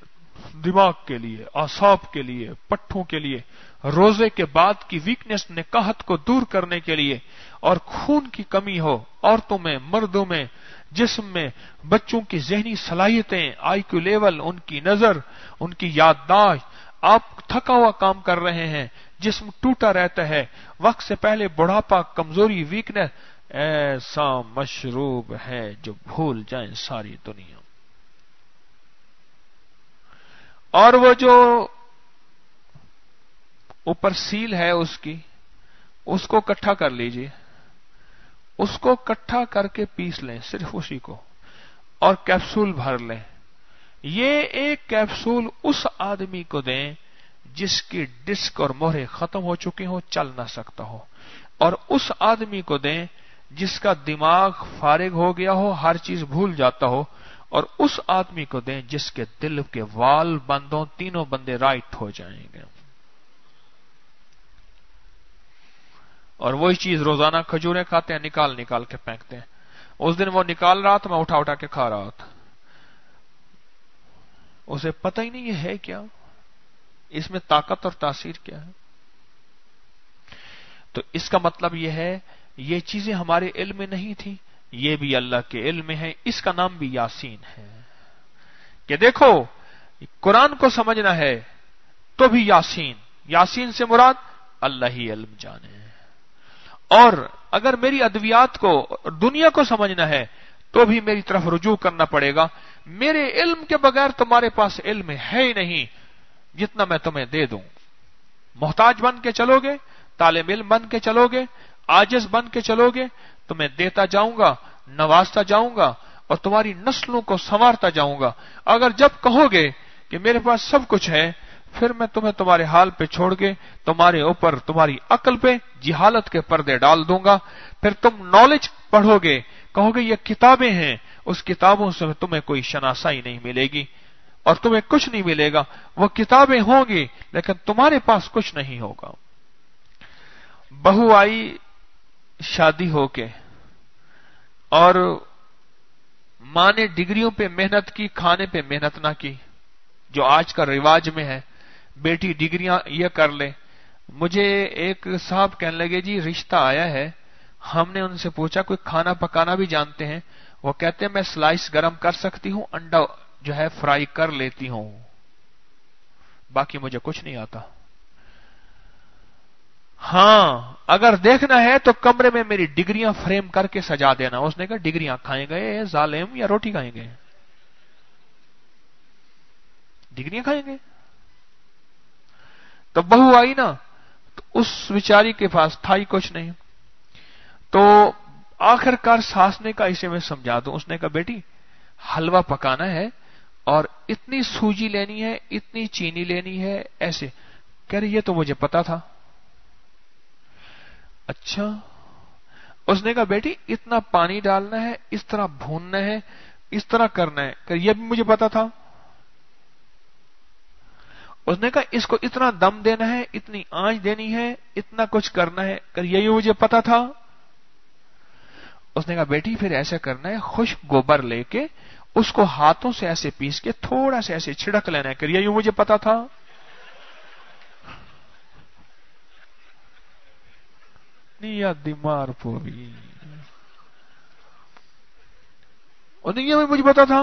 Speaker 1: दिमाग के लिए, आसाब के लिए, पट्ठों के लिए, रोजे के बाद की वीकनेस निकाहत को दूर करने के लिए, और खून की कमी हो औरतों में, मर्दों में, जिस्म में, बच्चों की ज़हनी सलाहियतें, आईक्यू लेवल, उनकी नजर, उनकी याददाश्त, आप थका हुआ काम कर रहे हैं, जिस्म टूटा रहता है, वक्त से पहले बुढ़ापा, कमजोरी, वीकनेस, ऐसा मशरूब है जो भूल जाए सारी दुनिया। और वो जो ऊपर सील है उसकी, उसको इकट्ठा कर लीजिए, उसको इकट्ठा करके पीस लें, सिर्फ उसी को, और कैप्सूल भर लें। ये एक कैप्सूल उस आदमी को दें जिसकी डिस्क और मोहरे खत्म हो चुके हो, चल ना सकता हो, और उस आदमी को दें जिसका दिमाग फारिग हो गया हो, हर चीज भूल जाता हो, और उस आदमी को दें जिसके दिल के वाल बंद हो, तीनों बंदे राइट हो जाएंगे। और वही चीज रोजाना खजूरें खाते हैं, निकाल निकाल के फेंकते हैं। उस दिन वो निकाल रहा था, मैं उठा उठा के खा रहा था, उसे पता ही नहीं है क्या, इसमें ताकत और तासीर क्या है। तो इसका मतलब यह है, ये चीजें हमारे इल्म में नहीं थी, ये भी अल्लाह के इल्म में है। इसका नाम भी यासीन है कि देखो, कुरान को समझना है तो भी यासीन, यासीन से मुराद अल्लाह ही इल्म जाने है। और अगर मेरी अद्वियात को, दुनिया को समझना है तो भी मेरी तरफ रुजू करना पड़ेगा। मेरे इल्म के बगैर तुम्हारे पास इल्म है ही नहीं, जितना मैं तुम्हें दे दूं। मोहताज बन के चलोगे, तालिब इल्म बन के चलोगे, आजिज बन के चलोगे, तो मैं देता जाऊंगा, नवाजता जाऊंगा और तुम्हारी नस्लों को संवारता जाऊंगा। अगर जब कहोगे कि मेरे पास सब कुछ है, फिर मैं तुम्हें तुम्हारे हाल पे छोड़ के तुम्हारे ऊपर, तुम्हारी अक्ल पे जिहालत के पर्दे डाल दूंगा। फिर तुम नॉलेज पढ़ोगे, कहोगे ये किताबें हैं, उस किताबों से तुम्हें कोई शनासाई नहीं मिलेगी और तुम्हें कुछ नहीं मिलेगा। वो किताबें होंगी लेकिन तुम्हारे पास कुछ नहीं होगा। बहू आई शादी होके और मां ने डिग्रियों पे मेहनत की, खाने पे मेहनत ना की, जो आज का रिवाज में है, बेटी डिग्रियां ये कर ले। मुझे एक साहब कहने लगे, जी रिश्ता आया है, हमने उनसे पूछा कोई खाना पकाना भी जानते हैं? वो कहते हैं मैं स्लाइस गरम कर सकती हूं, अंडा जो है फ्राई कर लेती हूं, बाकी मुझे कुछ नहीं आता। हां, अगर देखना है तो कमरे में मेरी डिग्रियां फ्रेम करके सजा देना। उसने कहा डिग्रियां खाएंगे जालिम या रोटी खाएंगे? डिग्रियां खाएंगे। तो बहू आई ना, तो उस विचारी के पास था ही कुछ नहीं। तो आखिरकार सास ने कहा इसे मैं समझा दूं। उसने कहा बेटी हलवा पकाना है और इतनी सूजी लेनी है, इतनी चीनी लेनी है, ऐसे। कह रही ये तो मुझे पता था। अच्छा। उसने कहा बेटी इतना पानी डालना है, इस तरह भूनना है, इस तरह करना है। कह यह भी मुझे पता था। उसने कहा इसको इतना दम देना है, इतनी आंच देनी है, इतना कुछ करना है। कह यही मुझे पता था। उसने कहा बेटी फिर ऐसा करना है, खुश्क गोबर लेके उसको हाथों से ऐसे पीस के थोड़ा सा ऐसे छिड़क लेना है। यही मुझे पता था। निया दिमार पोरी, और ये मुझे पता था।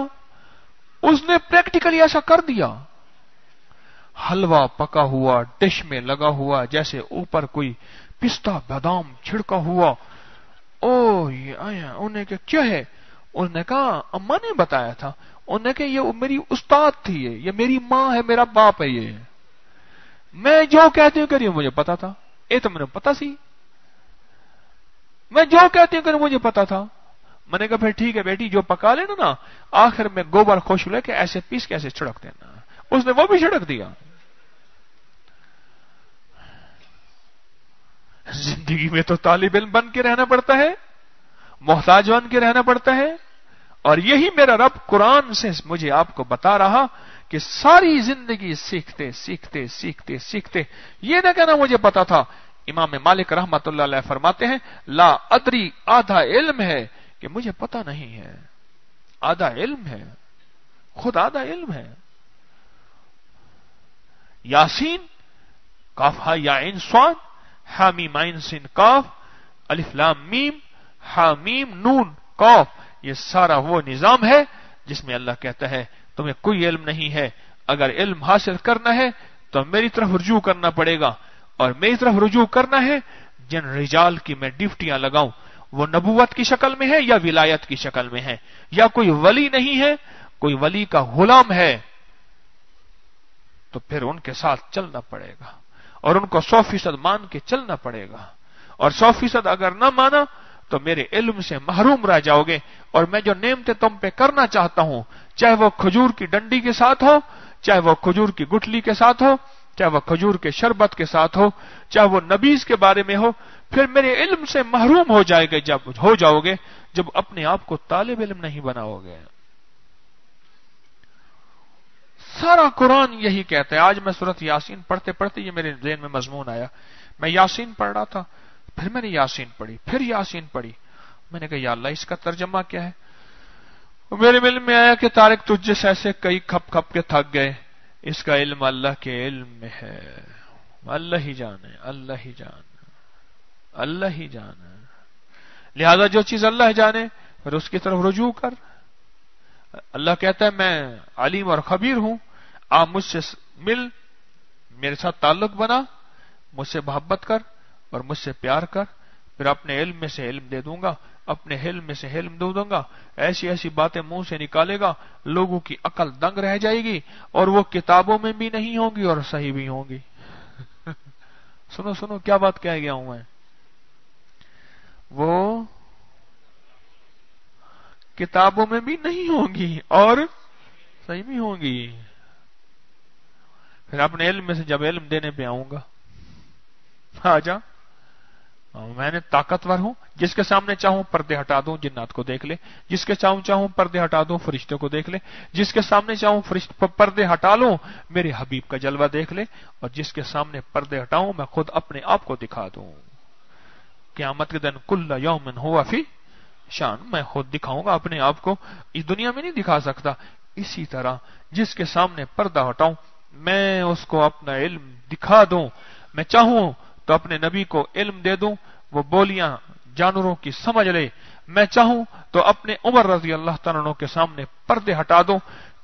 Speaker 1: उसने प्रैक्टिकली ऐसा कर दिया। हलवा पका हुआ डिश में लगा हुआ, जैसे ऊपर कोई पिस्ता बादाम छिड़का हुआ। ओ ये आया, उन्हें क्या है? उन्होंने कहा अम्मा ने बताया था। उन्होंने कहा ये मेरी उस्ताद थी, ये मेरी माँ है, मेरा बाप है, ये मैं जो कहती हूँ करिए, मुझे पता था। ये तो मैंने पता सी, मैं जो कहती हूँ करिए मुझे पता था। मैंने कहा फिर ठीक है बेटी, जो पका लेना ना, आखिर में गोबर खुश लेके ऐसे पीस के ऐसे छिड़क देना। उसने वो भी छिड़क दिया। जिंदगी में तो तालिब इल्म बन के रहना पड़ता है, मोहताज बन के रहना पड़ता है। और यही मेरा रब कुरान से मुझे आपको बता रहा कि सारी जिंदगी सीखते सीखते सीखते सीखते, ये ना कहना मुझे पता था। इमाम मालिक रहमतुल्लाह अलैह फरमाते हैं, ला अदरी आधा इल्म है कि मुझे पता नहीं है, आधा इल्म है, खुद आधा इल्म है। यासीन काफ हा या इन स्वाद, हामीम आइन सिन काफ, अलिफ लाम मीम, हामीम नून काफ, ये सारा वो निजाम है जिसमें अल्लाह कहता है तुम्हें कोई इल्म नहीं है। अगर इल्म हासिल करना है तो मेरी तरफ रुजू करना पड़ेगा, और मेरी तरफ रुजू करना है जिन रिजाल की मैं ड्यूटियां लगाऊं, वो नबूवत की शक्ल में है या विलायत की शक्ल में है, या कोई वली नहीं है, कोई वली का गुलाम है, तो फिर उनके साथ चलना पड़ेगा और उनको 100% मान के चलना पड़ेगा। और 100% अगर ना माना तो मेरे इल्म से महरूम रह जाओगे। और मैं जो नेमतें तुम पे करना चाहता हूं, चाहे वो खजूर की डंडी के साथ हो, चाहे वो खजूर की गुठली के साथ हो, चाहे वो खजूर के शरबत के साथ हो, चाहे वो नबीज के बारे में हो, फिर मेरे इल्म से महरूम हो जाओगे जब अपने आप को तालिब इल्म नहीं बनाओगे। सारा कुरान यही कहता है। आज मैं सूरत यासीन पढ़ते पढ़ते ये मेरे ज़हन में मजमून आया। मैं यासीन पढ़ रहा था, फिर मैंने यासीन पढ़ी, फिर यासीन पढ़ी। मैंने कहा या अल्लाह, इसका तर्जमा क्या है? मेरे इल्म में आया कि तारिक तुझे ऐसे कई खप खप के थक गए, इसका इल्म अल्लाह के इल्म में है। अल्लाह ही जाने, अल्लाह ही जाने, अल्लाह ही जाने। लिहाजा जो चीज अल्लाह जाने फिर उसकी तरफ रुजू कर। अल्लाह कहता है मैं अलीम और खबीर हूं, आप मुझसे मिल, मेरे साथ ताल्लुक बना, मुझसे मोहब्बत कर और मुझसे प्यार कर, फिर अपने इल्म में से इल्म दे दूंगा, अपने हिल्म में से हिल्म दे दूंगा। ऐसी ऐसी बातें मुंह से निकालेगा, लोगों की अकल दंग रह जाएगी, और वो किताबों में भी नहीं होंगी और सही भी होंगी। सुनो सुनो क्या बात कह गया हूं मैं, वो किताबों में भी नहीं होंगी और सही भी होंगी। फिर अपने इल्म में से जब इल्म देने पे आऊंगा, आजा, मैंने ताकतवर हूं, जिसके सामने चाहूं पर्दे हटा दूं जिन्नात को देख ले, जिसके चाहूं पर्दे हटा दूं फरिश्तों को देख ले, जिसके सामने चाहूं पर्दे हटा लूं मेरे हबीब का जलवा देख ले, और जिसके सामने पर्दे हटाऊं मैं खुद अपने आप को दिखा दूं। क़यामत के दिन कुल्ल यौमिन हुवा फी शान, मैं खुद दिखाऊंगा अपने आप को, इस दुनिया में नहीं दिखा सकता। इसी तरह जिसके सामने पर्दा हटाऊं मैं उसको अपना इल्म दिखा दूं। मैं चाहूं तो अपने नबी को इल्म दे दूं, वो बोलियां जानवरों की समझ ले। मैं चाहूं तो अपने उमर रजी अल्लाह तआला अन्हु के सामने पर्दे हटा दूं।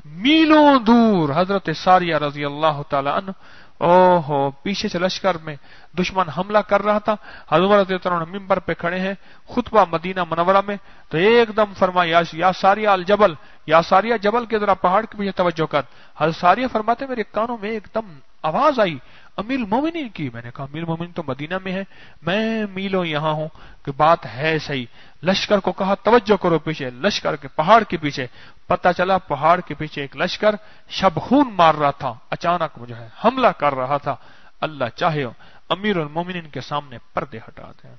Speaker 1: मीलों दूर हजरत सारिया रजी अल्लाह तआला अन्हु, ओहो, पीछे से लश्कर में दुश्मन हमला कर रहा था, हजरत मिंबर पे खड़े हैं, खुतबा मदीना मुनव्वरा में, तो एकदम फरमाया या सारिया अल जबल, या सारिया जबल के जरा पहाड़ के पीछे तवज्जो कर। हजरत सारिया फरमाते मेरे कानों में एकदम आवाज आई अमीर मोमिनीन की। मैंने कहा अमीर मोमिनीन तो मदीना में है, मैं मीलों यहां हूं, कि बात है सही। लश्कर को कहा तवज्जो करो पीछे, लश्कर के पहाड़ के पीछे। पता चला पहाड़ के पीछे एक लश्कर शबखून मार रहा था, अचानक मुझे हमला कर रहा था। अल्लाह चाहे अमीर और मोमिनीन के सामने पर्दे हटा दें।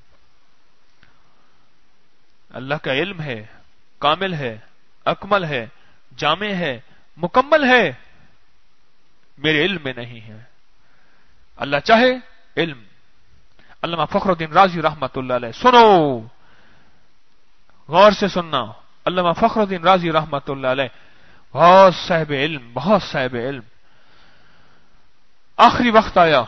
Speaker 1: अल्लाह का इल्म है, कामिल है, अकमल है, जामे है, मुकम्मल है, मेरे इल्म में नहीं है। अल्लाह चाहे इल्म। अल्लामा फखरुद्दीन राजी रहमतुल्लाह अलैह, सुनो गौर से सुनना, अल्लामा फखरुद्दीन राजी रहमतुल्लाह अलैह बहुत साहिब इल्म, बहुत साहिब इल्म। आखिरी वक्त आया,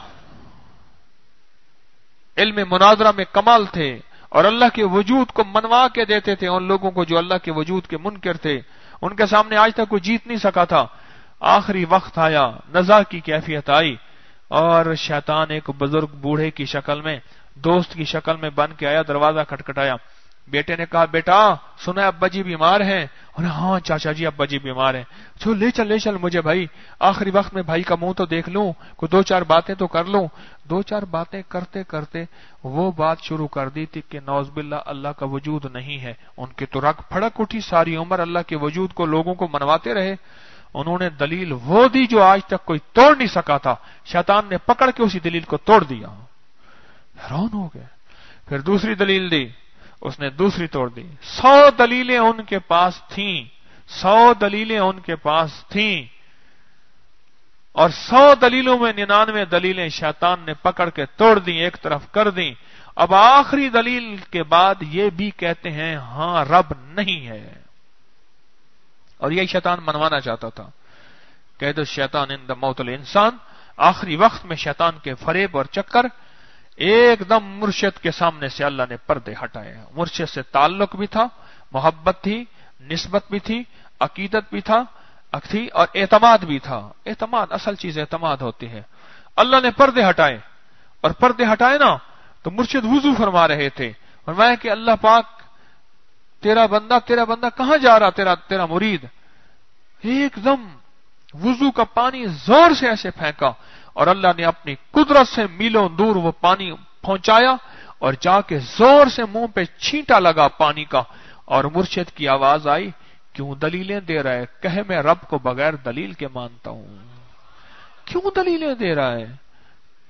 Speaker 1: इल्म मुनाजरा में कमाल थे, और अल्लाह के वजूद को मनवा के देते थे उन लोगों को जो अल्लाह के वजूद के मुनकर थे। उनके सामने आज तक कोई जीत नहीं सका था। آخری وقت آیا، نزا کی کیفیت آئی، اور شیطان ایک بزرگ بوڑھے کی شکل میں، دوست کی شکل میں بن کے آیا، دروازہ کھٹکھٹایا۔ بیٹے نے کہا بیٹا سنا ابا جی بیمار ہیں؟ اور ہاں چاچا جی ابا جی بیمار ہیں۔ چلو لے چل مجھے بھائی، آخری وقت میں بھائی کا منہ تو دیکھ لوں، کوئی دو چار باتیں تو کر لوں۔ دو چار باتیں کرتے کرتے وہ بات شروع کر دی تھی کہ نعوذ باللہ اللہ کا وجود نہیں ہے۔ ان کی تو رگ پھڑک اٹھی، ساری عمر اللہ کے وجود کو لوگوں کو منواتے رہے۔ انہوں نے دلیل وہ دی جو آج تک کوئی توڑ نہیں سکا تھا، شیطان نے پکڑ کے اسی دلیل کو توڑ دیا۔ حیران ہو گئے۔ پھر دوسری دلیل دی، اس نے دوسری توڑ دی۔ 100 دلیلیں ان کے پاس تھیں، 100 دلیلیں ان کے پاس تھیں، اور 100 دلیلوں میں 99 دلیلیں شیطان نے پکڑ کے توڑ دیں، ایک طرف کر دیں۔ اب آخری دلیل کے بعد یہ بھی کہتے ہیں ہاں رب نہیں ہے، اور یہی شیطان منوانا چاہتا تھا۔ قید الشیطان عند موت الانسان، آخری وقت میں شیطان کے فریب اور چکر۔ ایک دم مرشد کے سامنے سے اللہ نے پردے ہٹائے۔ مرشد سے تعلق بھی تھا، محبت تھی، نسبت بھی تھی، عقیدت بھی تھا اور اعتماد بھی تھا۔ اعتماد، اصل چیز اعتماد ہوتی ہے۔ اللہ نے پردے ہٹائے، اور پردے ہٹائے نا تو مرشد وضو فرما رہے تھے، فرمایا کہ اللہ پاک تیرا بندہ کہاں جا رہا، تیرا مرید؟ ایک دم وضو کا پانی زور سے ایسے پھینکا، اور اللہ نے اپنی قدرت سے میلوں دور وہ پانی پہنچایا، اور جا کے زور سے منہ پہ چھینٹا لگا پانی کا، اور مرشد کی آواز آئی کیوں دلیلیں دے رہا ہے؟ کہے میں رب کو بغیر دلیل کے مانتا ہوں۔ کیوں دلیلیں دے رہا ہے؟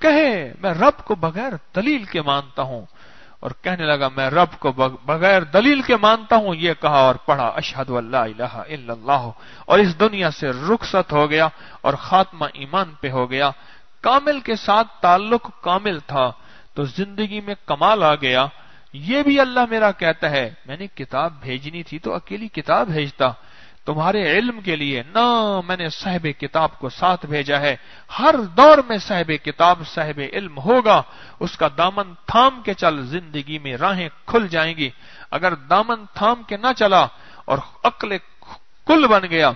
Speaker 1: کہے میں رب کو بغیر دلیل کے مانتا ہوں۔ اور کہنے لگا میں رب کو بغیر دلیل کے مانتا ہوں، یہ کہا اور پڑھا اشہد ان لا الہ الا اللہ، اور اس دنیا سے رخصت ہو گیا اور خاتمہ ایمان پہ ہو گیا۔ کامل کے ساتھ تعلق کامل تھا تو زندگی میں کمال آ گیا۔ یہ بھی اللہ میرا کہتا ہے میں نے کتاب بھیجنی تھی تو اکیلی کتاب بھیجتا تمہارے علم کے لیے، نہ میں نے صاحب کتاب کو ساتھ بھیجا ہے۔ ہر دور میں صاحب کتاب صاحب علم ہوگا، اس کا دامن تھام کے چل، زندگی میں راہیں کھل جائیں گی۔ اگر دامن تھام کے نہ چلا اور عقل کل بن گیا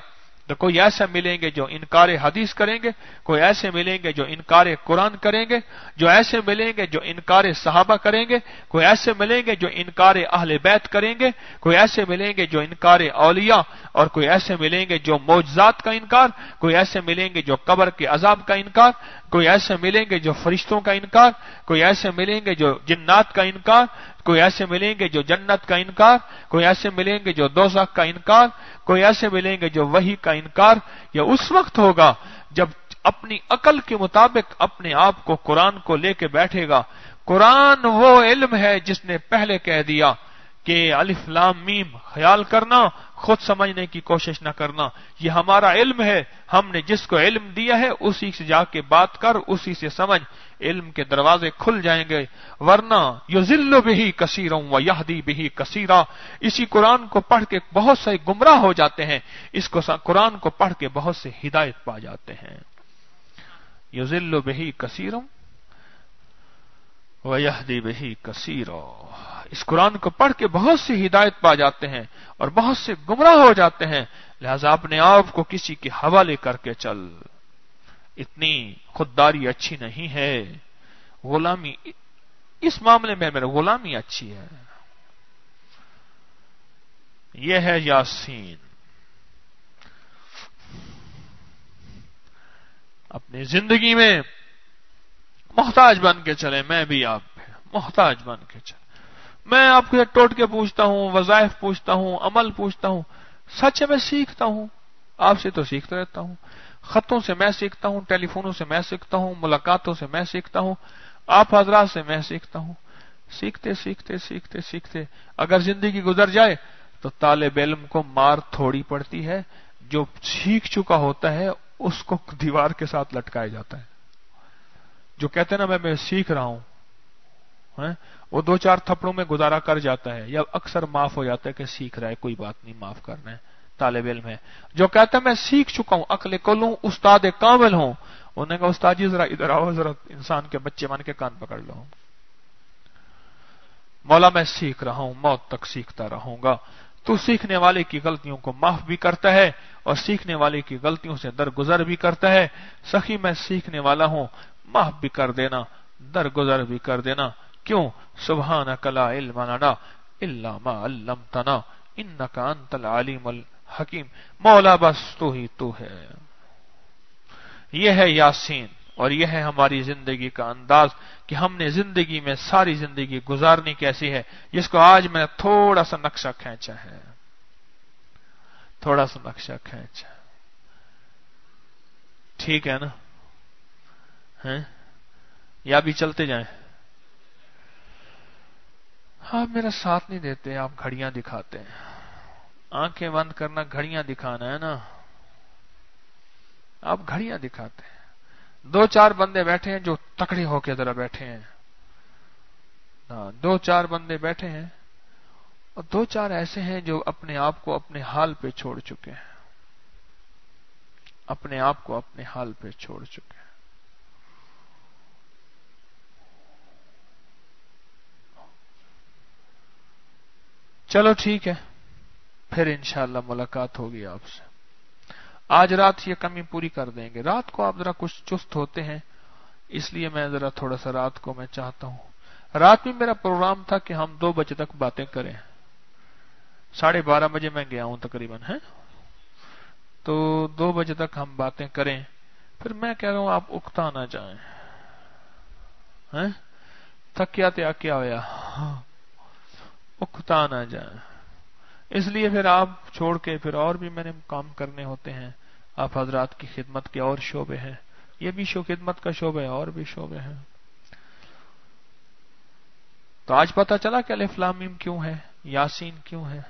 Speaker 1: تو کوئی ایسے ملیں گے جو انکار حدیث کریں گے، کوئی ایسے ملیں گے جو انکار قرآن کریں گے، جو ایسے ملیں گے جو انکار صحابہ کریں گے، کوئی ایسے ملیں گے جو انکار اہل بیت کریں گے، کوئی ایسے ملیں گے جو انکار اولیاء، اور کوئی ایسے ملیں گے جو معجزات کا انکار، کوئی ایسے ملیں گے جو قبر کے عذاب کا انکار، کوئی ایسے ملیں گے جو فرشتوں کا انکار، کوئی ایسے ملیں گے جو جنات کا انکار، کوئی ایسے ملیں گے جو جنت کا انکار، کوئی ایسے ملیں گے جو دوزخ کا انکار، کوئی ایسے ملیں گے جو وحی کا انکار۔ یہ اس وقت ہوگا جب اپنی عقل کے مطابق اپنے آپ کو قرآن کو لے کے بیٹھے گا۔ قرآن وہ علم ہے جس نے پہلے کہہ دیا کہ الف لام میم، خیال کرنا، خود سمجھنے کی کوشش نہ کرنا، یہ ہمارا علم ہے، ہم نے جس کو علم دیا ہے اسی سے جا کے بات کر، اسی سے سمجھ، علم کے دروازے کھل جائیں گے۔ ورنہ یضل بہ کثیرا ویہدی بہ کثیرا، اسی قرآن کو پڑھ کے بہت سے گمراہ ہو جاتے ہیں، اس کو قرآن کو پڑھ کے بہت سے ہدایت پا جاتے ہیں۔ یضل بہ کثیرا ویہدی بہ کثیرا، اس قرآن کو پڑھ کے بہت سے ہدایت پا جاتے ہیں اور بہت سے گمراہ ہو جاتے ہیں۔ لہذا اپنے آپ کو کسی کے حوالے کر کے چل، اتنی خودداری اچھی نہیں ہے، غلامی اس معاملے میں میرے غلامی اچھی ہے۔ یہ ہے یاسین۔ اپنی زندگی میں محتاج بن کے چلے، میں بھی آپ پہ محتاج بن کے چلے۔ میں آپ کو ٹوٹ کے پوچھتا ہوں، وظائف پوچھتا ہوں، عمل پوچھتا ہوں، سچ میں سیکھتا ہوں، آپ سے تو سیکھتا رہتا ہوں، خطوں سے میں سیکھتا ہوں، ٹیلی فونوں سے میں سیکھتا ہوں، ملاقاتوں سے میں سیکھتا ہوں، آپ حضرات سے میں سیکھتا ہوں۔ سیکھتے سیکھتے سیکھتے سیکھتے اگر زندگی گزر جائے تو طالب علم کو مار تھوڑی پڑتی ہے، جو سیکھ چکا ہوتا ہے اس کو دیوار کے ساتھ لٹکایا جاتا ہے۔ جو کہتے ہیں نا میں سیکھ رہا ہوں، وہ دو چار تھپڑوں میں گزارا کر جاتا ہے، یا اکثر معاف ہو جاتا ہے کہ سیکھ رہا ہے، کوئی بات نہیں، معاف کرنا ہے، طالب علم ہے۔ جو کہتا ہے میں سیکھ چکا ہوں، عقل کل ہوں، استاد کامل ہوں، انہوں نے کہا استاد جی ذرا ادھر آؤ، ذرا انسان کے بچے بن کے کان پکڑ لو۔ مولا میں سیکھ رہا ہوں، موت تک سیکھتا رہوں گا۔ تو سیکھنے والے کی غلطیوں کو معاف بھی کرتا ہے اور سیکھنے والے کی غلطیوں سے درگزر بھی کرتا ہے۔ سخی میں سیکھنے والا ہوں، معاف بھی کر دینا، درگزر بھی کر دینا۔ کیوں؟ سبحانک لا علم لنا الا ما علمتنا انک انت العلیم الحکیم، مولا بس تو ہی تو ہے۔ یہ ہے یاسین، اور یہ ہے ہماری زندگی کا انداز کہ ہم نے زندگی میں ساری زندگی گزارنی کیسی ہے، جس کو آج میں نے تھوڑا سا نقشہ کھینچا ہے، تھوڑا سا نقشہ کھینچا۔ ٹھیک ہے نا؟ ہیں یا بھی چلتے جائیں؟ آپ میرا ساتھ نہیں دیتے، آپ گھڑیاں دکھاتے ہیں۔ آنکھیں بند کرنا گھڑیاں دکھانا ہے نا، آپ گھڑیاں دکھاتے ہیں۔ دو چار بندے بیٹھے ہیں جو تکڑے ہو کے ذرا بیٹھے ہیں، دو چار بندے بیٹھے ہیں، اور دو چار ایسے ہیں جو اپنے آپ کو اپنے حال پہ چھوڑ چکے ہیں، اپنے آپ کو اپنے حال پہ چھوڑ چکے ہیں۔ چلو ٹھیک ہے، پھر انشاءاللہ ملاقات ہوگی آپ سے۔ آج رات یہ کمی پوری کر دیں گے۔ رات کو آپ ذرا کچھ چست ہوتے ہیں، اس لیے میں ذرا تھوڑا سا رات کو میں چاہتا ہوں۔ رات میں میرا پروگرام تھا کہ ہم 2 بجے تک باتیں کریں، 12:30 بجے میں گیا ہوں تقریباً، ہے تو 2 بجے تک ہم باتیں کریں۔ پھر میں کہہ رہا ہوں آپ اکتا نہ جائیں، تھکیا تیا کیا ہویا، اکتا نہ جائیں۔ اس لیے پھر آپ چھوڑ کے پھر اور بھی میں نے کام کرنے ہوتے ہیں۔ آپ حضرات کی خدمت کے اور شعبے ہیں، یہ بھی خدمت کا شعبہ ہے، اور بھی شعبے ہیں۔ تو آج پتا چلا کہ الف لام میم کیوں ہے، یاسین کیوں ہے۔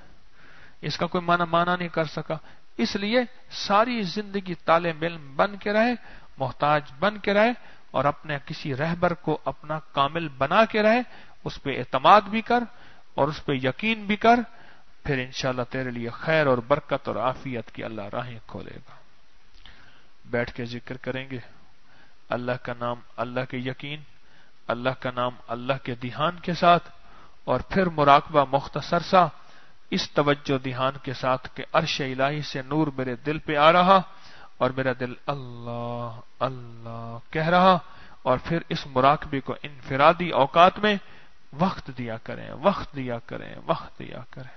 Speaker 1: اس کا کوئی معنی نہیں کر سکا، اس لیے ساری زندگی طالب علم بن کے رہے، محتاج بن کے رہے، اور اپنے کسی رہبر کو اپنا کامل بنا کے رہے، اس پہ اعتماد بھی کر اور اس پہ یقین بھی کر، پھر انشاءاللہ تیرے لیے خیر اور برکت اور عافیت کی اللہ راہیں کھولے گا۔ بیٹھ کے ذکر کریں گے اللہ کا نام، اللہ کے یقین، اللہ کا نام اللہ کے دھیان کے ساتھ، اور پھر مراقبہ مختصر سا اس توجہ دھیان کے ساتھ کہ عرش الہی سے نور میرے دل پہ آ رہا اور میرا دل اللہ اللہ کہہ رہا، اور پھر اس مراقبے کو انفرادی اوقات میں وقت دیا کریں، وقت دیا کریں، وقت دیا کریں۔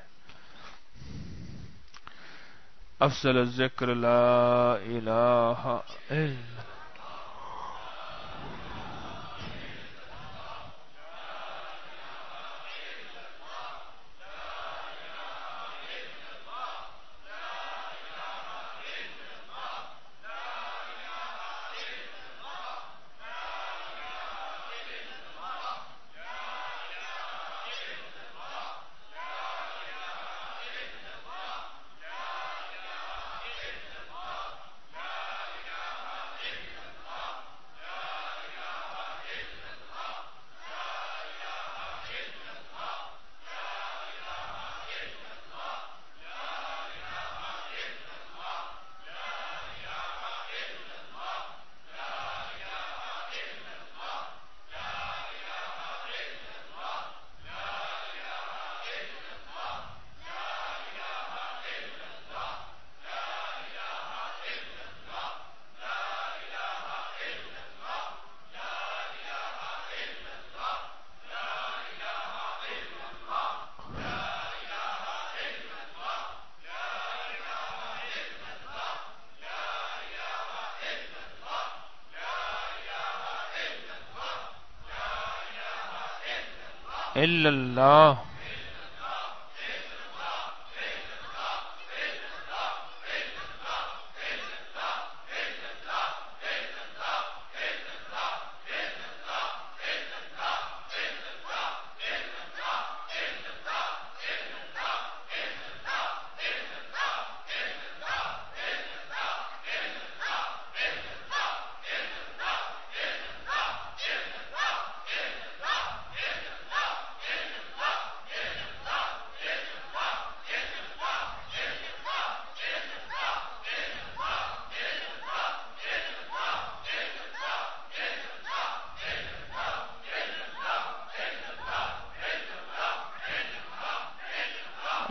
Speaker 1: افضل الذکر لا الہ الا اللہ۔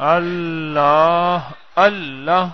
Speaker 1: اللہ اللہ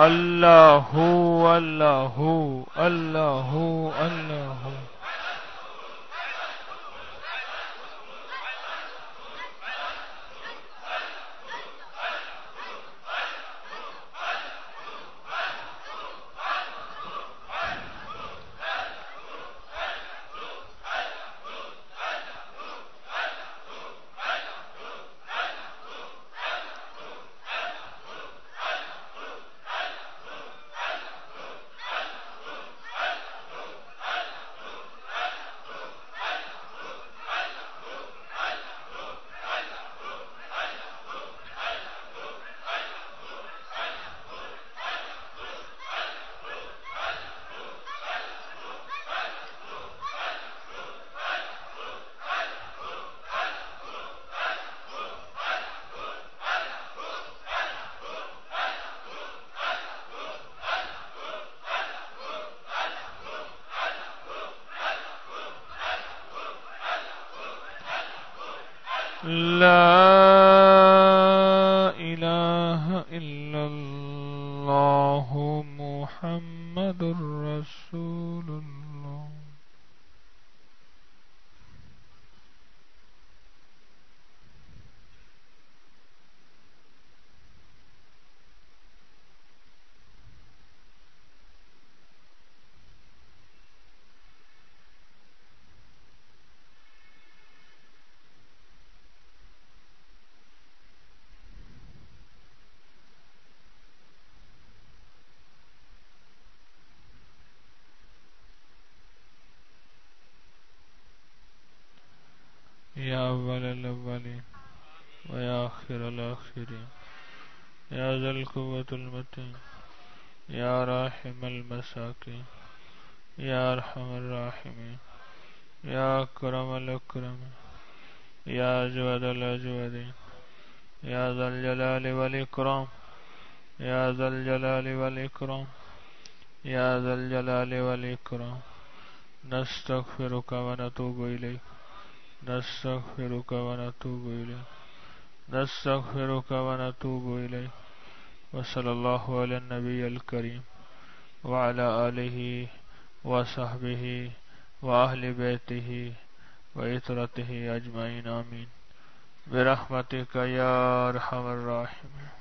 Speaker 1: اللہ اللہ اللہ اللہ لا الہ الا اللہ محمد رسول اللہ. یا اول الاولین و یا آخر الاخرین یا ذا القوة المتین یا راحم المساکین یا ارحم الراحمین یا اکرم الاکرمین یا اجود الاجودین یا ذا الجلال والاکرام یا ذا الجلال والاکرام یا ذا الجلال والاکرام. نستغفرک و نتوب الیک نستغفرک و نتوب الیک نستغفرک و نتوب الیک. وصلی اللہ علی النبی الکریم وعلی آلہ وصحبہ واہل بیتہ وعترتہ اجمعین آمین برحمتک یا ارحم الراحمین.